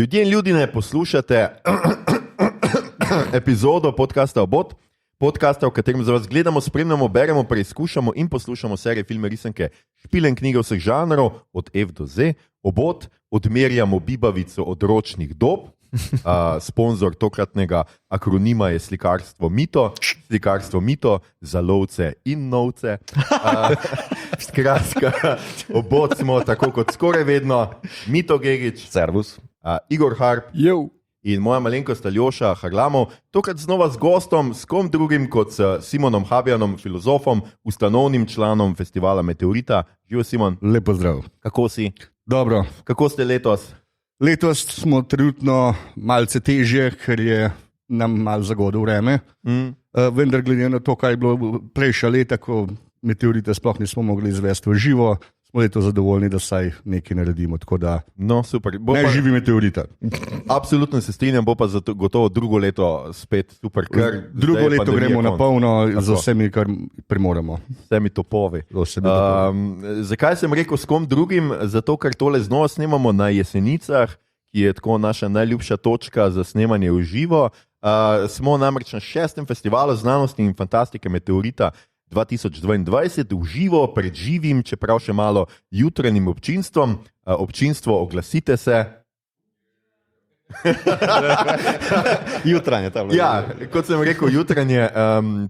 Ljudje in ljudje, poslušate epizodo podcasta Obot, podcasta, v katerem za vas gledamo, spremljamo, beremo, preizkušamo in poslušamo serije, filme, risanke, špilen knjige vseh žanrov, od F do Z. Obot, odmerjamo bibavico od ročnih dob. Sponzor tokratnega akronima je slikarstvo Mito. Slikarstvo Mito za lovce in novce. Skratka, Obot smo tako kot skoraj vedno. Mito Gegič, servus, Igor Harp in moja malenkost Aljoša Harlamov. Tokrat znova z gostom, s kom drugim kot s Simonom Habjanom, filozofom, ustanovnim članom festivala Meteorita. Živo, Simon. Lepo zdrav. Kako si? Dobro. Kako ste letos? Letos smo trenutno malce težje, ker je nam malo zagodlo vreme. Vendar glede na to, kaj je bilo prejšnja leta, ko Meteorita sploh nismo mogli izvesti v živo, smo letos zadovoljni, da saj nekaj naredimo. Tako da super. Ne živi Meteorita. Absolutno se strinjam, bo pa gotovo drugo leto spet super. Drugo leto gremo na polno z vsemi, kar premoremo. Vsemi topovi. Zakaj sem rekel s kom drugim? Zato, ker tole znova snemamo na Jesenicah, ki je tako naša najljubša točka za snemanje v živo. Smo namreč na 6. festivalu znanosti in fantastike Meteorita 2022 v živo, pred živim, čeprav še malo jutranjim občinstvom. Občinstvo, oglasite se. Jutranje tam. Ja, kot sem rekel, jutranje.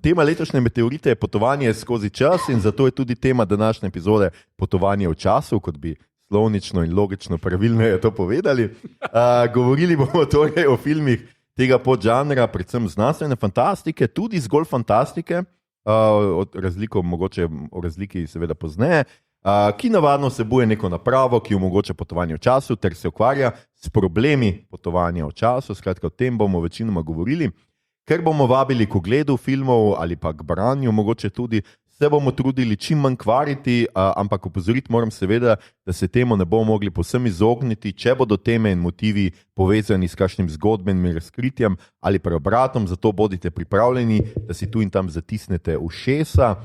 Tema letošnje Meteorite je potovanje skozi čas in zato je tudi tema današnje epizode potovanje v času, kot bi slovnično in logično pravilneje to povedali. Govorili bomo torej o filmih tega podžanra, predvsem znanstvene fantastike, tudi zgolj fantastike, mogoče o razliki seveda pozneje, ki navadno vsebuje neko napravo, ki omogoča potovanje v času ter se ukvarja s problemi potovanja v času. Skratka, o tem bomo večinoma govorili. Ker bomo vabili k ogledu filmov ali pa k branju, mogoče tudi se bomo trudili čim manj kvariti, ampak opozoriti moram seveda, da se temu ne bomo mogli povsem izogniti, če bodo teme in motivi povezani s kakšnim zgodbenim razkritjem ali preobratom, zato bodite pripravljeni, da si tu in tam zatisnete ušesa.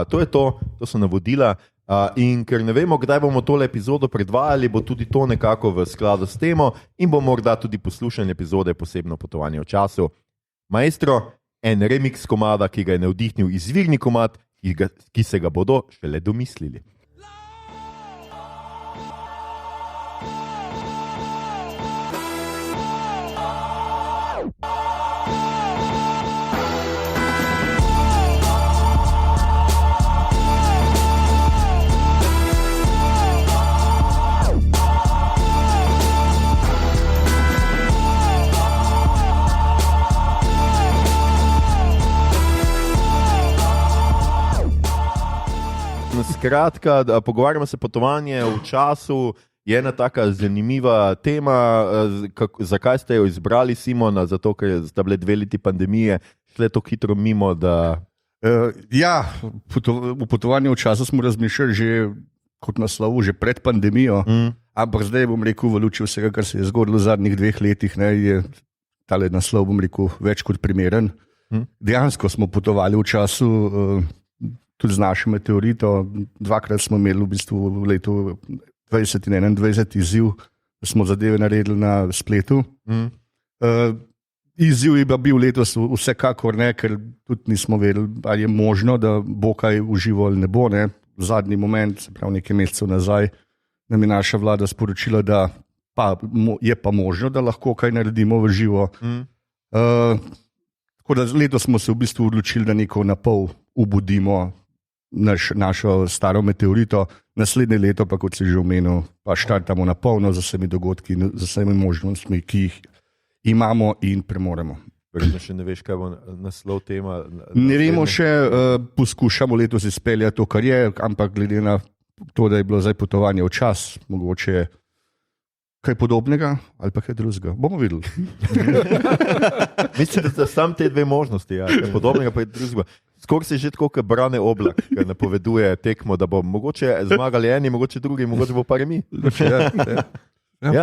To je to so navodila. In ker ne vemo, kdaj bomo tole epizodo predvajali, bo tudi to nekako v skladu s temo in bo morda tudi poslušanje epizode posebno potovanje v času. Maestro, en remix komada, ki ga je navdihnil izvirni komad, ki se ga bodo šele domislili. Skratka, pogovarjamo se potovanje v času, je ena taka zanimiva tema. Zakaj ste jo izbrali, Simona? Zato, ker sta bile 2 leti pandemije, šle to hitro mimo, da... V potovanju v času smo razmišljali že kot naslovu, že pred pandemijo, ampak zdaj bom rekel, v luči vsega, kar se je zgodilo v zadnjih 2 letih, je tale naslov, bom rekel, več kot primeren. Dejansko smo potovali v času... Tudi z našim Meteorito, 2-krat smo imeli v bistvu v letu 20 in 21 izziv, da smo zadeve naredili na spletu. Izziv je bil letos vsekakor ne, ker tudi nismo vedeli, ali je možno, da bo kaj v živo ali ne bo. Ne. V zadnji moment, se pravi nekaj mesecev nazaj, nam je naša vlada sporočila, da je pa možno, da lahko kaj naredimo v živo. Tako da letos smo se v bistvu odločili, da neko napol ubudimo našo staro Meteorito, naslednje leto pa, kot si že omenil, pa štartamo na polno z vsemi dogodki, z vsemi možnostmi, ki jih imamo in premoremo. Verjetno še ne veš, kaj bo naslov tema. Ne vemo še, poskušamo letos izpeljati to, kar je, ampak glede na to, da je bilo zdaj potovanje v čas, mogoče kaj podobnega ali pa kaj drugega. Bomo videli. Mislim, da sta sam te 2 možnosti, kaj podobnega pa je drugega. Skoraj se že tako, kot Brane Oblak, ki napoveduje tekmo, da bo mogoče zmagali eni, mogoče drugi, mogoče bo pa remi.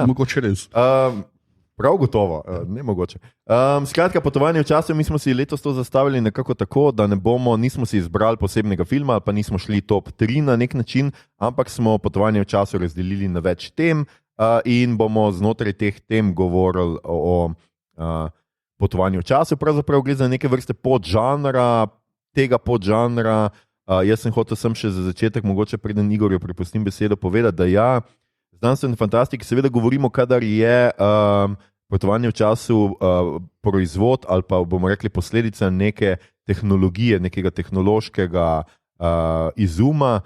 Mogoče res. Prav gotovo, ne mogoče. Skratka, potovanje v času, mi smo si letos to zastavili nekako tako, da nismo si izbrali posebnega filma, pa nismo šli top 3 na nek način, ampak smo potovanje v času razdelili na več tem. in bomo znotraj teh tem govorili o potovanju v času. Pravzaprav gre za neke vrste podžanra, tega podžanra. Jaz sem hotel še za začetek, mogoče preden Igorju prepustim besedo, povedati, da znanstveni fantastiki seveda govorimo, kadar je potovanje v času proizvod ali pa bomo rekli posledica neke tehnologije, nekega tehnološkega izuma.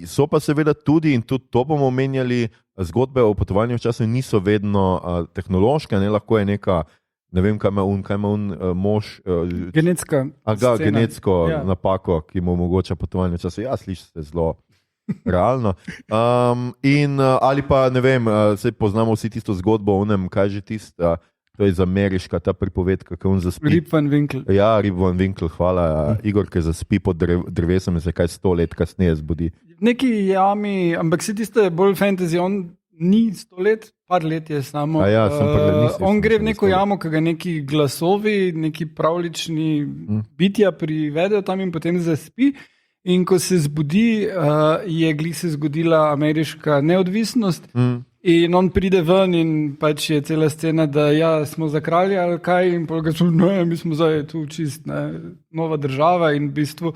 So pa seveda tudi, in tudi to bomo omenjali, zgodbe o potovanju v času niso vedno tehnološke, ne, lahko je neka, ne vem, kaj ima mož. Genetsko napako, ki mu omogoča potovanje v času. Ja, sliši se zelo realno. Ali pa, ne vem, se poznamo vsi tisto zgodbo o onem, kaj že tisto, to je iz ameriška, ta pripovedka, ki on zaspi. Rip Van Winkle. Ja, Rip Van Winkle, hvala. Igor, ki zaspi pod drevesom in se kaj 100 let kasneje zbudi. Neki jami, ampak si tisto je bolj fantasy, on ni 100 let, par let je samo. On gre v neko jamo, ki ga neki glasovi, neki pravlični bitja privedejo tam in potem zaspi. In ko se zbudi, je glih se zgodila ameriška neodvisnost in on pride ven in pač je cela scena, da smo za kralja ali kaj in pa ga čujem, mi smo zdaj tu čist nova država in v bistvu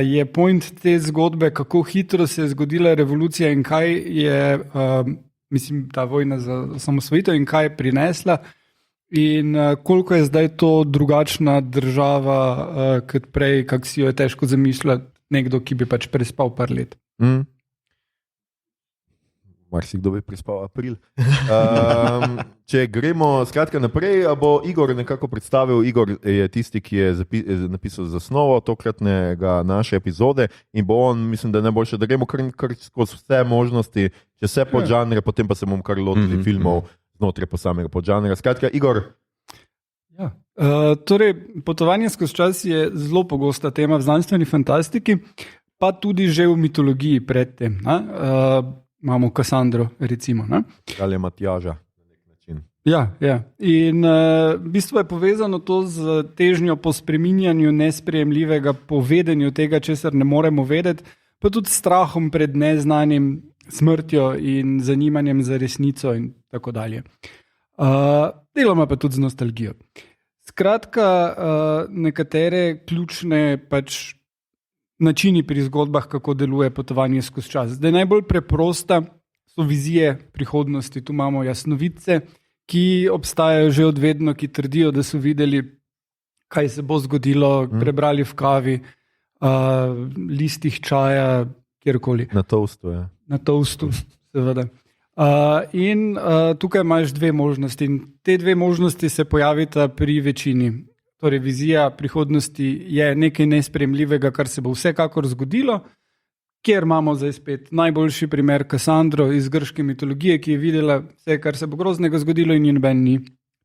je point te zgodbe, kako hitro se je zgodila revolucija in kaj je, mislim, ta vojna za osamosvojitev in kaj je prinesla in koliko je zdaj to drugačna država kot prej, kak si jo je težko zamišljati nekdo, ki bi pač prespal par let. Marsikdo bi prespal april. Če gremo skratka naprej, bo Igor nekako predstavil. Igor je tisti, ki je napisal zasnovo tokratnega naše epizode in bo on, mislim, da je najboljše, da gremo kar skozi vse možnosti, če vse podžanre, potem pa se bomo kar lotili filmov znotraj posamega podžanra. Skratka, Igor. Ja. Torej, potovanje skozi čas je zelo pogosta tema v znanstveni fantastiki, pa tudi že v mitologiji predtem. Imamo Kassandro, recimo. Ali je Matjaža na nek način. Ja. In v bistvu je povezano to z težnjo po spreminjanju nesprejemljivega, po vedenju tega, česar ne moremo vedeti, pa tudi strahom pred neznanim, smrtjo in zanimanjem za resnico in tako dalje. Deloma pa tudi z nostalgijo. Skratka, nekatere ključne pač načini pri zgodbah, kako deluje potovanje skozi čas. Zdaj najbolj preprosta so vizije prihodnosti. Tu imamo jasnovidce, ki obstajajo že od vedno, ki trdijo, da so videli, kaj se bo zgodilo, prebrali v kavi, listih čaja, kjerkoli. Na toastu, ja. Na toastu, seveda. In tukaj imaš dve možnosti in te dve možnosti se pojavita pri večini. Torej, vizija prihodnosti je nekaj nesprejemljivega, kar se bo vsekakor zgodilo, kjer imamo zdaj spet najboljši primer Kassandro iz grške mitologije, ki je videla vse, kar se bo groznega zgodilo in noben ni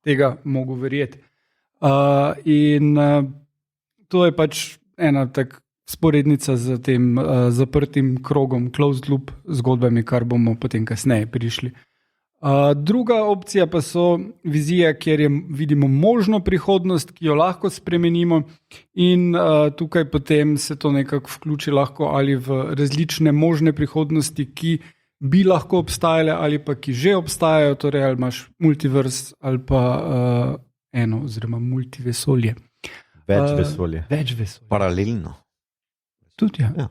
tega mogel verjeti. In to je pač ena tak sporednica z tem zaprtim krogom, closed loop zgodbami, kar bomo potem kasneje prišli. Druga opcija pa so vizije, kjer vidimo možno prihodnost, ki jo lahko spremenimo in tukaj potem se to nekako vključi lahko ali v različne možne prihodnosti, ki bi lahko obstajale ali pa ki že obstajajo, torej ali imaš multivers ali pa eno oziroma multivesolje. Več vesolje. Paralelno. Tudi, ja.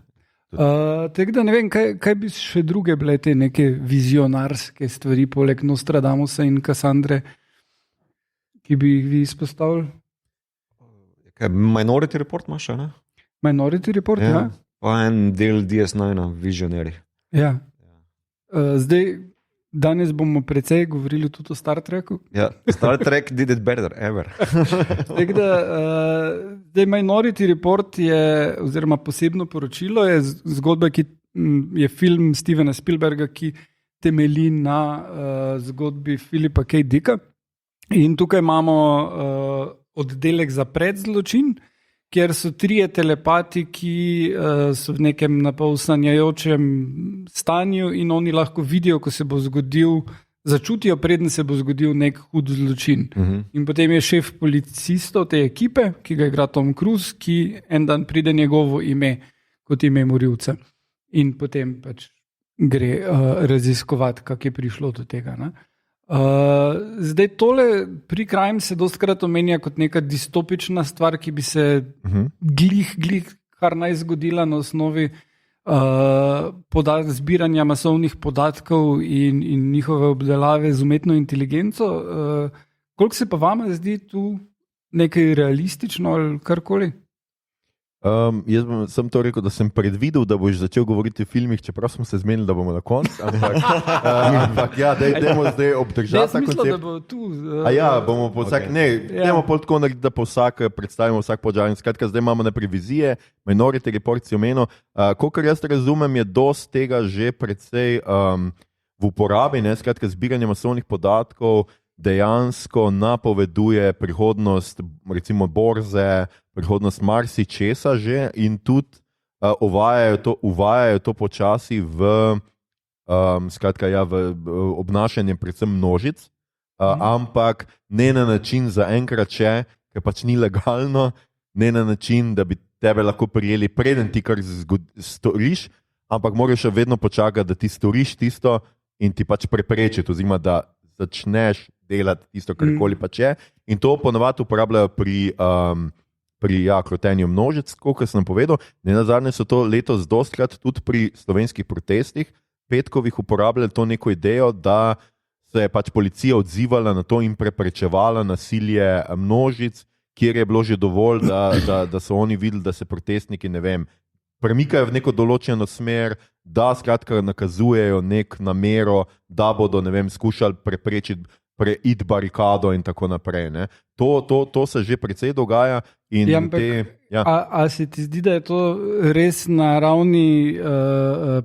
Tako da ne vem, kaj bi še druge bile te neke vizionarske stvari, poleg Nostradamusa in Kassandre, ki bi jih vi izpostavili? Minority Report imaš, ne? Minority Report, ja. Pa en del DS9, Visionary. Ja. Zdaj, danes bomo precej govorili tudi o Star Treku. Ja, Star Trek did it better, ever. Tako da, zdaj Minority Report je, oziroma posebno poročilo, je zgodba, ki je film Stevena Spielberga, ki temelji na zgodbi Philipa K. Dicka. In tukaj imamo oddelek za predzločin, kjer so trije telepati, ki so v nekem napol sanjajočem stanju in oni lahko vidijo, ko se bo zgodil, začutijo, preden se bo zgodil nek hud zločin. In potem je šef policistov te ekipe, ki ga igra Tom Cruise, ki en dan pride njegovo ime kot ime morilca. In potem pač gre raziskovati, kako je prišlo do tega. Zdaj, tole pri Crime se dostkrat omenja kot neka distopična stvar, ki bi se glih kar naj zgodila na osnovi zbiranja masovnih podatkov in njihove obdelave z umetno inteligenco. Koliko se pa vama zdi tu nekaj realistično ali karkoli? Jaz sem to rekel, da sem predvidel, da boš začel govoriti o filmih, čeprav smo se zmenili, da bomo na koncu. Ampak ja, dajmo zdaj obdržati ta koncept. Da bo tu. Bomo po vsak, dajmo pol tako narediti, da po vsak predstavimo vsak podžar. Skratka, zdaj imamo najprej vizije, Minority Report si omenil. Kolikor jaz razumem, je dosti tega že precej v uporabi, skratka, zbiranje masovnih podatkov dejansko napoveduje prihodnost, recimo borze, prihodnost marsičesa že in tudi uvajajo to počasi v obnašanje predvsem množic, ampak ne na način zaenkrat še, ker pač ni legalno, ne na način, da bi tebe lahko prijeli preden ti kar storiš, ampak moraš še vedno počakati, da ti storiš tisto in ti pač preprečiti, oziroma da začneš delati tisto, karkoli pač je. In to ponavadi uporabljajo pri krotenju množic, kot sem povedal. Nenazadnje so to letos dostikrat tudi pri slovenskih protestih petkovih uporabljali to neko idejo, da se je pač policija odzivala na to in preprečevala nasilje množic, kjer je bilo že dovolj, da so oni videli, da se protestniki, premikajo v neko določeno smer, da skratka nakazujejo nek namero, da bodo, skušali preprečiti preiti barikado in tako naprej. To se že precej dogaja. A se ti zdi, da je to res na ravni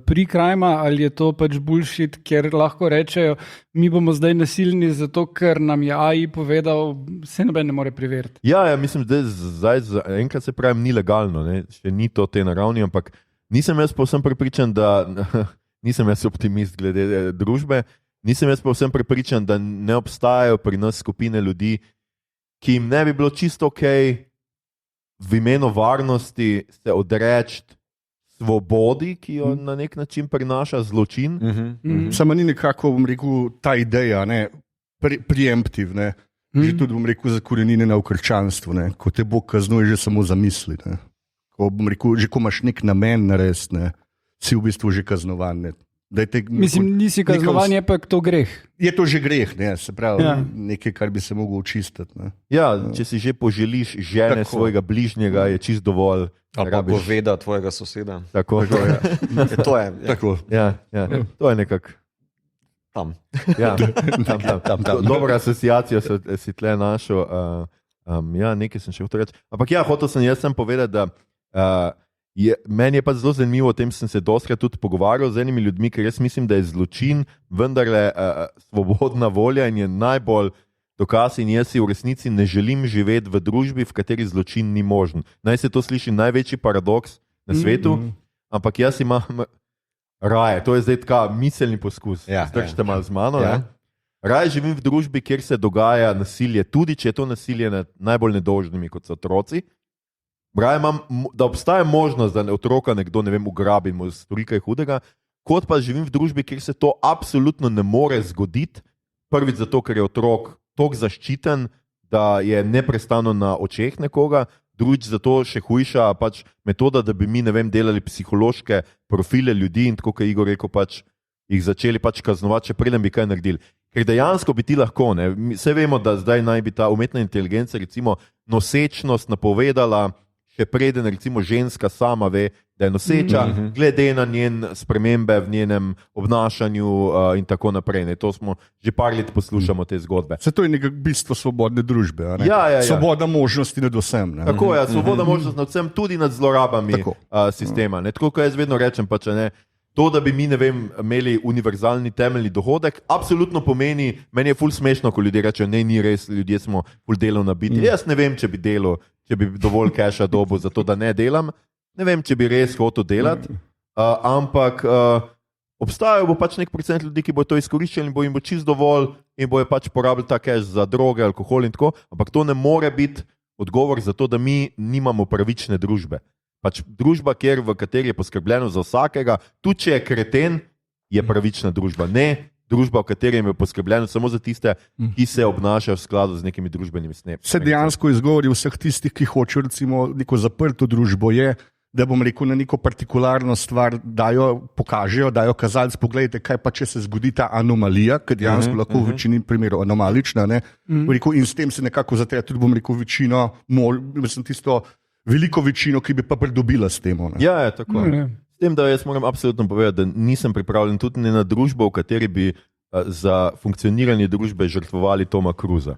pre-crima ali je to pač bullshit, ker lahko rečejo, mi bomo zdaj nasilni zato, ker nam je AI povedal, se noben ne more preveriti. Ja, mislim, da zdaj enkrat se pravim, ni legalno, še ni to te na ravni, ampak nisem jaz povsem prepričan, da nisem jaz optimist glede družbe. Nisem jaz povsem prepričan, da ne obstajajo pri nas skupine ljudi, ki jim ne bi bilo čisto ok v imenu varnosti se odreči svobodi, ki jo na nek način prinaša zločin. Samo ni nekako, ta ideja, preemptiv, že tudi, zakorenjena v krščanstvu, ko te Bog kaznuje že samo za misli. Ko imaš nek namen narediti, si v bistvu že kaznovan. Mislim, nisi kaznovan, je pa to greh. Je to že greh, se pravi, nekaj, kar bi se mogel očistiti. Ja, če si že poželiš žene svojega bližnjega, je čist dovolj. Ali pa goveda tvojega soseda. Tako, to je. To je. Tako. Ja. To je nekako tam. Tam. Dobra asociacija si tle našel. Nekaj sem še hotel reči. Ampak hotel sem jaz povedati, da meni je pa zelo zanimivo, o tem sem se dostikrat tudi pogovarjal z enimi ljudmi, ker jaz mislim, da je zločin vendarle svobodna volja in je najbolj dokaz in jaz si v resnici ne želim živeti v družbi, v kateri zločin ni možen. Naj se to sliši največji paradoks na svetu, ampak jaz imam raje, to je zdaj taka miselni poskus, zdržite malo z mano, raje živim v družbi, kjer se dogaja nasilje, tudi če je to nasilje nad najbolj nedolžnimi, kot so otroci. Raje imam, da obstaja možnost, da otroka nekdo, ugrabi in mu stori kaj hudega, kot pa živim v družbi, kjer se to absolutno ne more zgoditi. Prvič zato, ker je otrok toliko zaščiten, da je neprestano na očeh nekoga, drugič zato še hujša pač metoda, da bi mi, delali psihološke profile ljudi in tako, kot je Igor rekel, pač jih začeli pač kaznovati, če preden bi kaj naredili. Ker dejansko bi ti lahko, vse vemo, da zdaj naj bi ta umetna inteligenca recimo nosečnost napovedala, še preden recimo ženska sama ve, da je noseča, glede na njen spremembe v njenem obnašanju in tako naprej. To smo že par let poslušamo te zgodbe. Se to je nekako bistvo svobodne družbe. Ja. Svoboda možnosti nad vsem. Tako je, svoboda možnosti nad vsem, tudi nad zlorabami sistema. Tako kot jaz vedno rečem, pa če ne, to, da bi mi, imeli univerzalni temeljni dohodek, absolutno pomeni, meni je ful smešno, ko ljudje rečejo, ni res, ljudje smo ful delovna biti. Jaz ne vem, če bi delal, če bi dovolj keša dobil za to, da ne delam. Ne vem, če bi res hotel delati, ampak obstajajo bo pač nek procent ljudi, ki bo to izkoriščali in bo jim bo čist dovolj in bojo pač porabili ta keš za droge, alkohol in tako, ampak to ne more biti odgovor za to, da mi nimamo pravične družbe. Pač družba, v kateri je poskrbljeno za vsakega, tudi če je kreten, je pravična družba. Ne družba, v kateri je poskrbljeno samo za tiste, ki se obnašajo v skladu z nekimi družbenimi snepi. Se dejansko izgovori vseh tistih, ki hočejo recimo neko zaprto družbo, je, da bom rekel, na neko partikularno stvar pokažejo, dajo kazalec, pogledajte, kaj pa če se zgodi ta anomalija, ki dejansko lahko v večini primerov anomalična, ne, rekel, in s tem se nekako zateja tudi, bom rekel, večino, tisto veliko večino, ki bi pa pridobila s tem. Ja, tako. S tem, da jaz moram absolutno povedati, da nisem pripravljen tudi na družbo, v kateri bi za funkcioniranje družbe žrtvovali Toma Cruisa.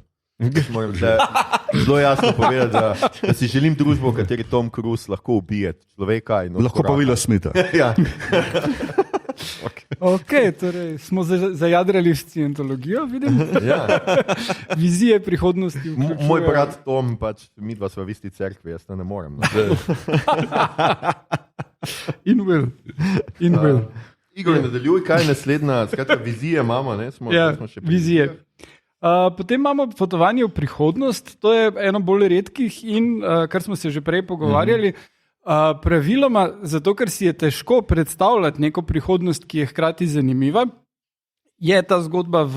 Moram zelo jasno povedati, da si želim družbo, v kateri Tom Cruise lahko ubije človeka. Lahko pa Willa Smitha. Ja. Okay, torej smo zajadrali v scientologijo, vidim. Ja. Vizije prihodnosti. Moj brat Tom, pač mi dva sva v isti cerkvi, jaz ne morem. In will. Igor, nadaljuj, kaj je naslednja, skratka, vizije imamo, ne? Smo še vizije. Potem imamo potovanje v prihodnost, to je eno bolj redkih in, kar smo se že prej pogovarjali, praviloma, zato ker si je težko predstavljati neko prihodnost, ki je hkrati zanimiva, je ta zgodba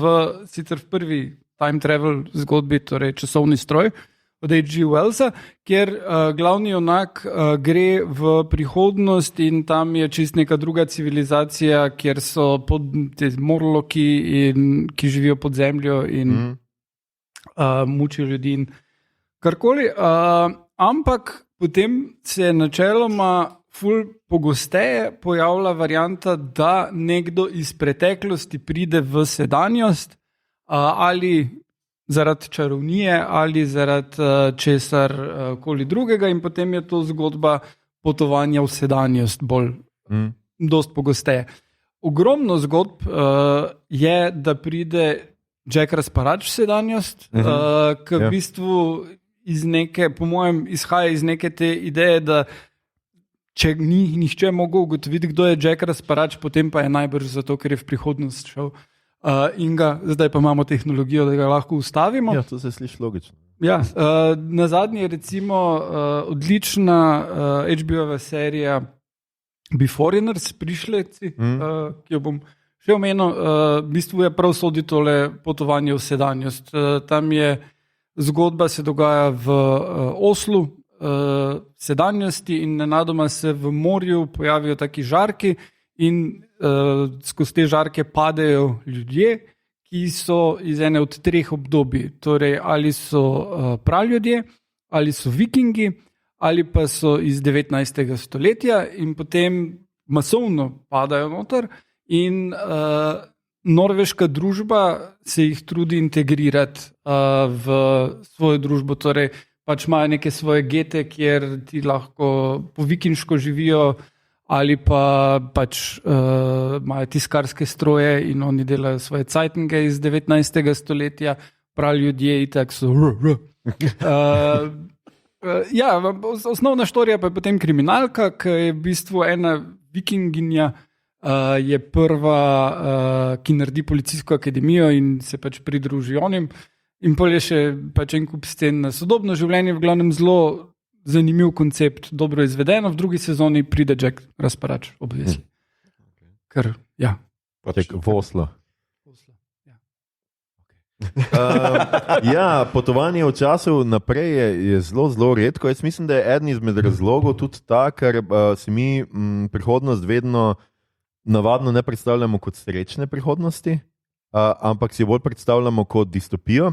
sicer v prvi time travel zgodbi, torej časovni stroj, od H.G. Wellsa, kjer glavni junak gre v prihodnost in tam je čist neka druga civilizacija, kjer so morloki, ki živijo pod zemljo in mučijo ljudi in karkoli. Ampak potem se načeloma ful pogosteje pojavlja varianta, da nekdo iz preteklosti pride v sedanjost ali zaradi čarovnije ali zaradi česar koli drugega in potem je to zgodba potovanja v sedanjost dost pogosteje. Ogromno zgodb je, da pride Jack Rasparač v sedanjost, ki v bistvu po mojem izhaja iz neke te ideje, da če ni nihče mogel ugotoviti, kdo je Jack Rasparač, potem pa je najbrž zato, ker je v prihodnost šel. Zdaj pa imamo tehnologijo, da ga lahko ustavimo. Ja, to se sliši logično. Ja, na zadnje je recimo odlična HBO-va serija Beforeigners, Prišleci, ki jo bom še omenil. V bistvu je prav sodi tole potovanje v sedanjost. Tam je zgodba, se dogaja v Oslu, sedanjosti in nenadoma se v morju pojavijo taki žarki in skozi te žarke padejo ljudje, ki so iz ene od treh obdobij. Torej, ali so praljudje, ali so vikingi, ali pa so iz 19. stoletja in potem masovno padajo noter in norveška družba se jih trudi integrirati v svojo družbo. Torej, pač imajo neke svoje gete, kjer ti lahko po vikinško živijo, ali pa pač imajo tiskarske stroje in oni delajo svoje cajtnge iz 19. stoletja, prav ljudje itak so. Osnovna štorija pa je potem kriminalka, ki je v bistvu ena vikinginja, je prva, ki naredi policijsko akademijo in se pač pridruži onim. In pol je še pač en kup scen na sodobno življenje, v glavnem zelo zanimiv koncept, dobro izvedeno. V drugi sezoni pride Jack Rasparač, obvezni. Ker, ja. Pač v Oslo. Ja, potovanje v času naprej je zelo, zelo redko. Jaz mislim, da je eden izmed razlogov tudi ta, ker si mi prihodnost vedno navadno ne predstavljamo kot srečne prihodnosti, ampak si bolj predstavljamo kot distopijo.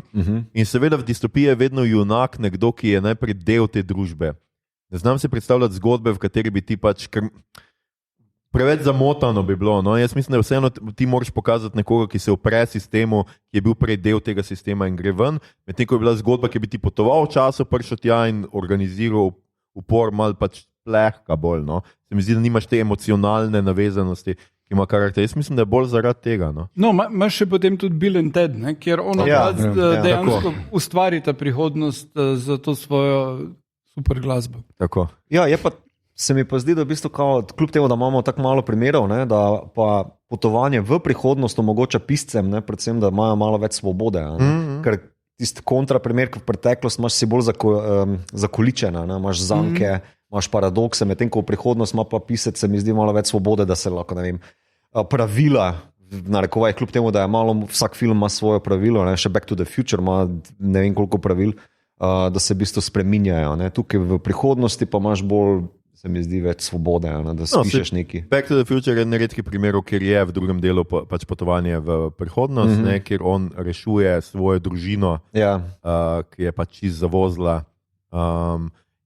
In seveda v distopiji je vedno junak nekdo, ki je najprej del te družbe. Ne znam si predstavljati zgodbe, v kateri bi ti pač preveč zamotano bi bilo. No? Jaz mislim, da vseeno ti moraš pokazati nekoga, ki se upre sistemu, ki je bil prej del tega sistema in gre ven. Medtem ko je bila zgodba, ki bi ti potoval v času, prišel tja in organiziral upor, malo pač plehka bolj. No? Se mi zdi, da nimaš te emocionalne navezanosti, ki ima karakter. Jaz mislim, da je bolj zaradi tega. No, imaš še potem tudi Bill and Ted, ne? Kjer ona dejansko ustvari ta prihodnost za to svojo super glasbo. Tako. Ja, se mi pa zdi, da v bistvu kljub temu, da imamo tako malo primerov, ne, da pa potovanje v prihodnost omogoča piscem, ne, predvsem, da imajo malo več svobode. Ker tisti kontraprimer, ki v preteklost imaš si bolj zakoličena, ne, imaš zanke, imaš paradokse, medtem ko v prihodnost ima pa pisec, se mi zdi malo več svobode, da se lahko, ne vem, pravila, narekovaj, kljub temu, da je malo, vsak film ima svoje pravilo, ne? Še Back to the Future ima ne vem koliko pravil, da se v bistvu spreminjajo. Ne? Tukaj v prihodnosti pa imaš bolj, se mi zdi, več svobode, ne? Da spišeš neki. Back to the Future je en redki primer, kjer je v drugem delu pač potovanje v prihodnost, ne? Kjer on rešuje svojo družino, ki je pač čist zavozla.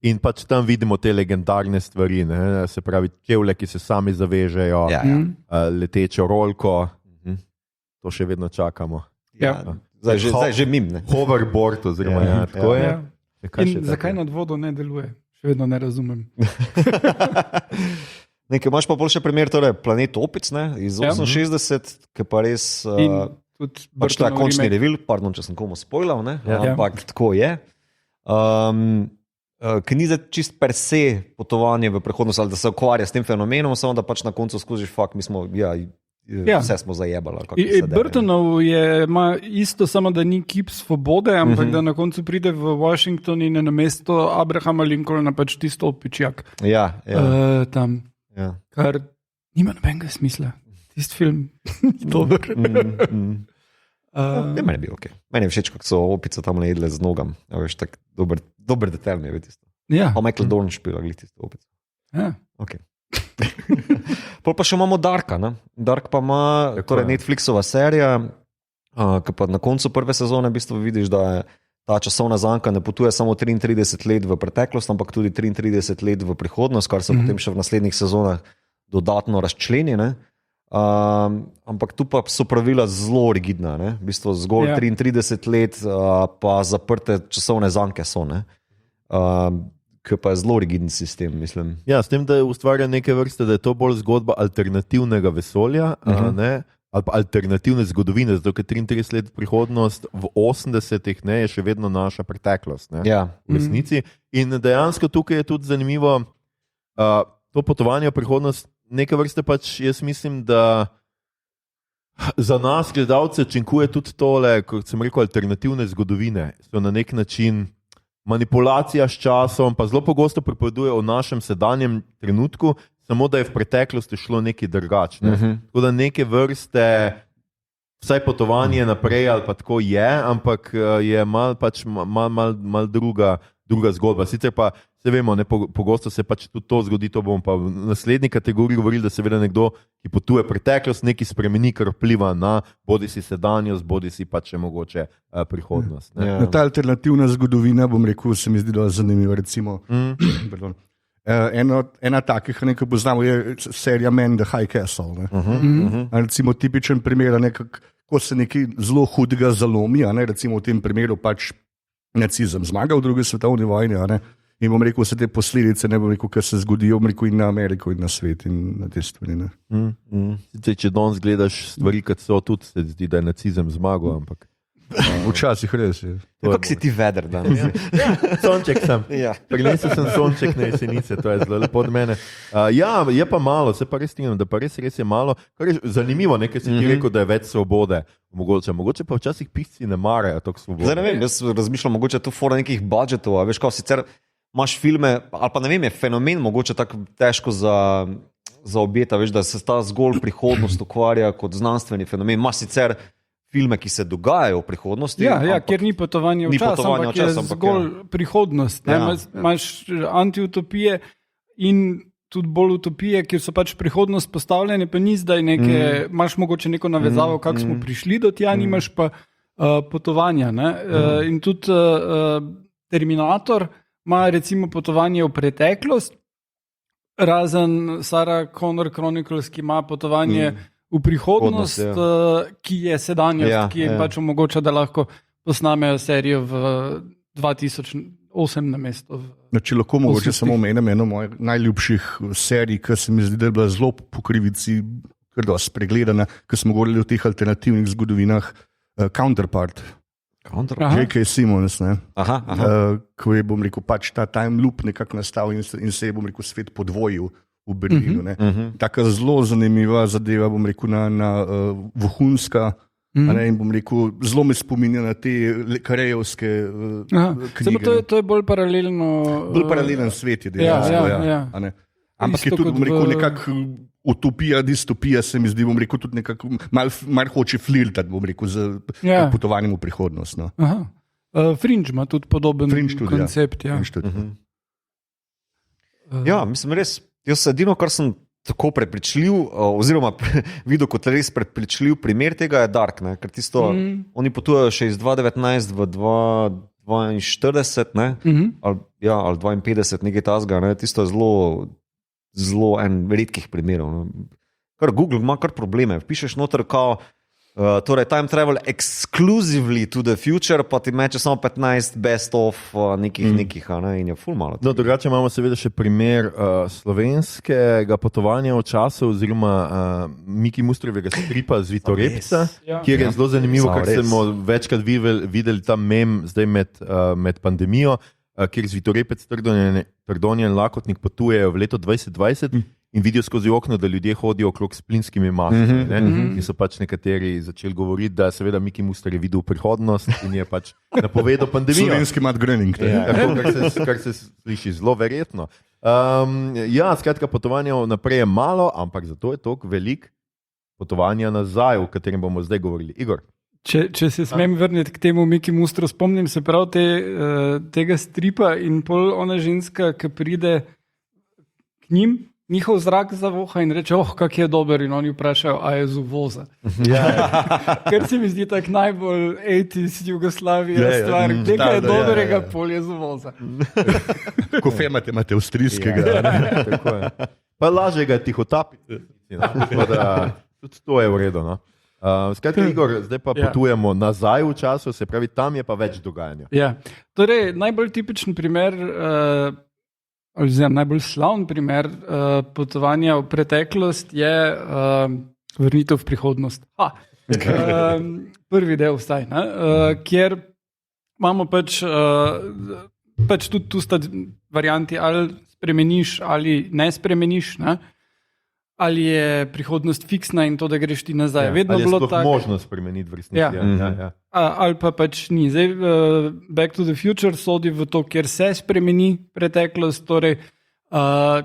In pač tam vidimo te legendarne stvari, ne? Se pravi, čevlje, ki se sami zavežejo, letečo rolko, to še vedno čakamo. Zdaj že mim. Hoverboard, oziroma tako je. In zakaj nad vodo ne deluje? Še vedno ne razumem. Nekaj imaš pa bolj še primer, torej Planet Opic, ne? Iz 68, ki pa res... pač to je končni reveal, pardon, če sem komu spoilal, ne? Ampak tako je. Ki ni čist per se potovanje v prihodnost, ali da se ukvarja s tem fenomenom, samo da pač na koncu skužiš, mi smo, vse smo zajebali. Burtonov ima isto, samo da ni kip svobode, ampak da na koncu pride v Washington in je na mesto Abrahama Lincolna pač tisto opičjak. Tam. Kar nima nobenega smisla. Tisti film je dober. Meni je bil ok. Meni je všeč, kako so opice tam najedle z nogam. Veš, tak dober detalj mi je tisto. Pa Michael Dorn špila, gledi tisto opice. Ok. Pol pa še imamo Darka. Ne? Dark pa ima, torej Netflixova serija, ki pa na koncu prve sezone v bistvu vidiš, da je ta časovna zanka ne potuje samo 33 let v preteklost, ampak tudi 33 let v prihodnost, kar se potem še v naslednjih sezonah dodatno razčleni, ne? Ampak tu pa so pravila zelo rigidna, ne? V bistvu zgolj 33 let pa zaprte časovne zanke so, ne? Ki pa je zelo rigiden sistem, mislim. Ja, s tem, da ustvarja neke vrste, da je to bolj zgodba alternativnega vesolja, ne? Ali pa alternativne zgodovine, zato ker 33 let prihodnost v 80-ih ne, je še vedno naša preteklost, ne? V resnici. In dejansko tukaj je tudi zanimivo to potovanje v prihodnost, neke vrste pač, jaz mislim, da za nas, gledalce, učinkuje tudi tole, kot sem rekel, alternativne zgodovine. So na nek način manipulacija s časom, pa zelo pogosto pripoveduje o našem sedanjem trenutku, samo da je v preteklosti šlo nekaj drugače. Tako da neke vrste, vsaj potovanje naprej ali pa tako je, ampak je mal druga zgodba. Sicer pa se vemo, pogosto se pač tudi to zgodi, to bomo pa v naslednji kategoriji govorili, da seveda nekdo, ki potuje preteklost, nekaj spremeni, kar vpliva na bodi si sedanjost, bodi si pač mogoče prihodnost. Ta alternativna zgodovina, bom rekel, se mi zdi dosti zanimiva. Recimo, ena takih, ki poznamo, je serija Man the High Castle. Recimo tipičen primer, ko se nekaj zelo hudega zalomi, recimo v tem primeru pač nacizem zmaga v drugi svetovni vojni, in bom rekel, vse te posledice, ne bom rekel, kaj se zgodijo, bom rekel, in na Ameriko, in na svet, in na te stvari. Če danes gledaš stvari, kot so, tudi se zdi, da je nacizem zmagal, ampak včasih res je. Kako si ti vedr danes? Sonček sem. Prinesel sem sonček na jesenice, to je zelo lepo od mene. Je pa malo, se pa res strinjam, da pa res je malo, kar je zanimivo, nekaj si ti rekel, da je več svobode. Mogoče pa včasih pisci ne marajo toliko svobode. Zdaj ne vem, jaz razmišljam, mogoče tu fora nekih budžetov, veš, kao sicer imaš filme, ali pa ne vem, je fenomen mogoče tako težko za objeta, veš, da se ta zgolj prihodnost ukvarja kot znanstveni fenomen. Imaš sicer filme, ki se dogajajo v prihodnosti. Kjer ni potovanje v čas, ampak je zgolj prihodnost. Imaš antiutopije in tudi bolj utopije, kjer so pač prihodnost postavljene, pa ni zdaj imaš mogoče neko navezavo, kako smo prišli do tja, nimaš pa potovanja. In tudi Terminator ima recimo potovanje v preteklost, razen Sarah Connor Chronicles, ki ima potovanje v prihodnost, ki je sedanjost, ki jim pač omogoča, da lahko posnamejo serijo v 2008 na mesto. Če lahko mogoče samo omenim eno mojih najljubših serij, ki se mi zdi, da je bila zelo po krivici, kar dosti spregledana, ko smo govorili o teh alternativnih zgodovinah, Counterpart. J.K. Simmons, ko je, bom rekel, pač ta time loop nekako nastal in se je, bom rekel, svet podvojil v Berlinu. Taka zelo zanimiva zadeva, bom rekel, vohunska, in bom rekel, zelo me spominja na te karejevske knjige. To je bolj paralelno. Bolj paralelen svet je dejansko. Ampak je Isto tudi, kot bom rekel, v- nekako utopija, distopija, se mi zdi, bom rekel, tudi nekako mal hoče flirtati, bom rekel, z Ja. potovanjem v prihodnost. No. Aha. Fringe ima tudi podoben Fringe tudi, koncept. Ja. Veš, tudi. Ja, mislim, res. Jaz edino, kar sem tako prepričljiv, oziroma videl kot res prepričljiv primer tega, je Dark. Ne? Ker tisto, oni potujejo še iz 2019 v 2042, ne? Ali 52, nekaj tasga. Ne? Tisto je zelo en redkih primerov. Ne? Kar Google ima kar probleme. Pišeš noter kao. Torej, time travel exclusively to the future, pa ti meče samo 15 best of nekih, ne? In je full malo. No, drugače imamo seveda še primer slovenskega potovanja v času, oziroma Miki Mustrevega stripa z Vitorepca, Ja. kjer je zelo zanimivo, Samo ker res. smo večkrat videli ta mem zdaj med pandemijo, kjer z Vitorepec, Trdonja in Lakotnik potujejo v leto 2020 in vidijo skozi okno, da ljudje hodijo okrog s plinskimi maskami. In so pač nekateri začeli govoriti, da seveda Miki Muster je videl prihodnost in je pač napovedal pandemijo. Slovenski Matt Groening. Ja. Kar se sliši zelo verjetno. Ja, skratka, potovanja naprej je malo, ampak zato je toliko velik potovanja nazaj, o katerem bomo zdaj govorili. Igor. Če se smem vrniti k temu Miki Mustru, spomnim se prav tega stripa in pol ona ženska, ki pride k njim, njihov zrak zavoha in reče, kak je dober, in oni vprašajo, a je z uvoza. Ker se mi zdi tak najbolj 80s Jugoslavija stvar, nekaj je dobrega, pol je z uvoza. Kofe imate avstrijskega. Tako je. Pa lažje ga je tihotapiti. Tako da tudi to je v redu. No? Skratka, Igor, zdaj pa potujemo nazaj v času, se pravi, tam je pa več dogajanja. Ja. Torej, najbolj tipičen primer, oziroma najbolj slaven primer potovanja v preteklost je vrnitev v prihodnost. Prvi del vsaj, kjer imamo pač tudi tu sta varianti, ali spremeniš ali ne spremeniš. Ne? Ali je prihodnost fiksna in to, da greš ti nazaj. Vedno ali je bilo sploh tako. možno spremeniti v resnici. Ja. Ja. Ali pa pač ni. Zdaj, Back to the Future sodi v to, kjer se spremeni preteklost. Torej,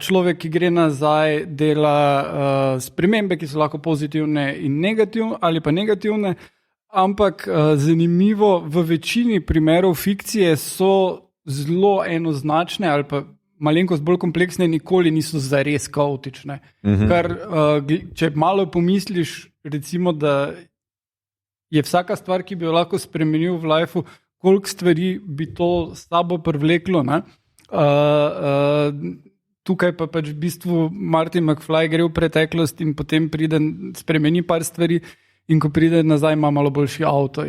človek, ki gre nazaj, dela spremembe, ki so lahko pozitivne in negativne, ali pa negativne. Ampak zanimivo, v večini primerov fikcije so zelo enoznačne ali pa malenkost bolj kompleksne, nikoli niso zares kaotične. Kar, če malo pomisliš, recimo, da je vsaka stvar, ki bi jo lahko spremenil v lifeu, koliko stvari bi to s sabo privleklo. Tukaj pa pač v bistvu Martin McFly gre v preteklost in potem pride, spremeni par stvari, in ko pride nazaj, ima malo boljši avto.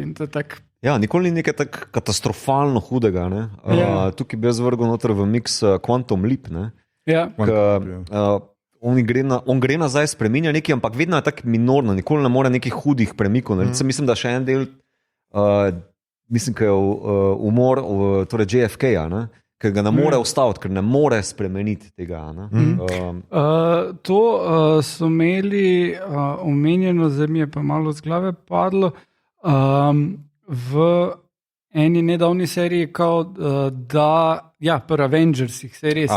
Ja, nikoli ni nekaj tako katastrofalno hudega. Tukaj bi jaz vrgel noter v mix Quantum Leap. Ja. On gre nazaj, spremenja nekaj, ampak vedno je tako minorno, nikoli ne more nekih hudih premikov. Mislim, da še en del, mislim, da je umor torej JFK-ja, ker ga ne more ustaviti, ker ne more spremeniti tega. To so imeli omenjeno, zdaj mi je pa malo z glave padlo. V eni nedavni seriji, pri Avengersih, se res.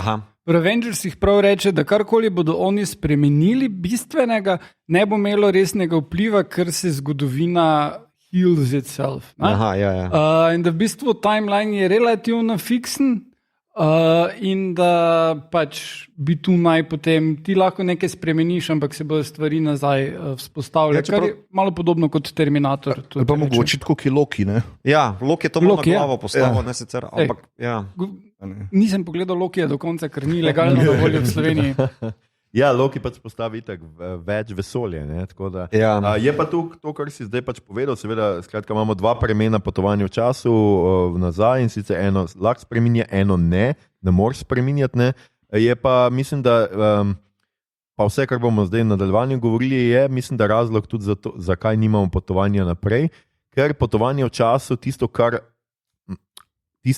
Pri Avengersih prav reče, da karkoli bodo oni spremenili, bistvenega, ne bo imelo resnega vpliva, ker se zgodovina heals itself. In da v bistvu timeline je relativno fiksen. In da pač bi tu naj potem ti lahko nekaj spremeniš, ampak se bodo stvari nazaj vzpostavljale. Kar je malo podobno kot Terminator. Pa mogoče tako kot Loki. Ja, Loki je to malo na glavo postavil, ne sicer. Ampak, nisem pogledal Lokija do konca, ker ni legalno dovolj v Sloveniji. Ja, Loki pač postavi tako več vesolje. Je pa to, kar si zdaj pač povedal. Seveda, skratka, imamo dva premena potovanja v času nazaj in sicer eno lahko spreminja, eno ne moreš spreminjati. Ne. Je pa, mislim, da pa vse, kar bomo zdaj v nadaljevanju govorili, je, mislim, da razlog tudi za to, zakaj nimamo potovanja naprej, ker potovanje v času, tiste,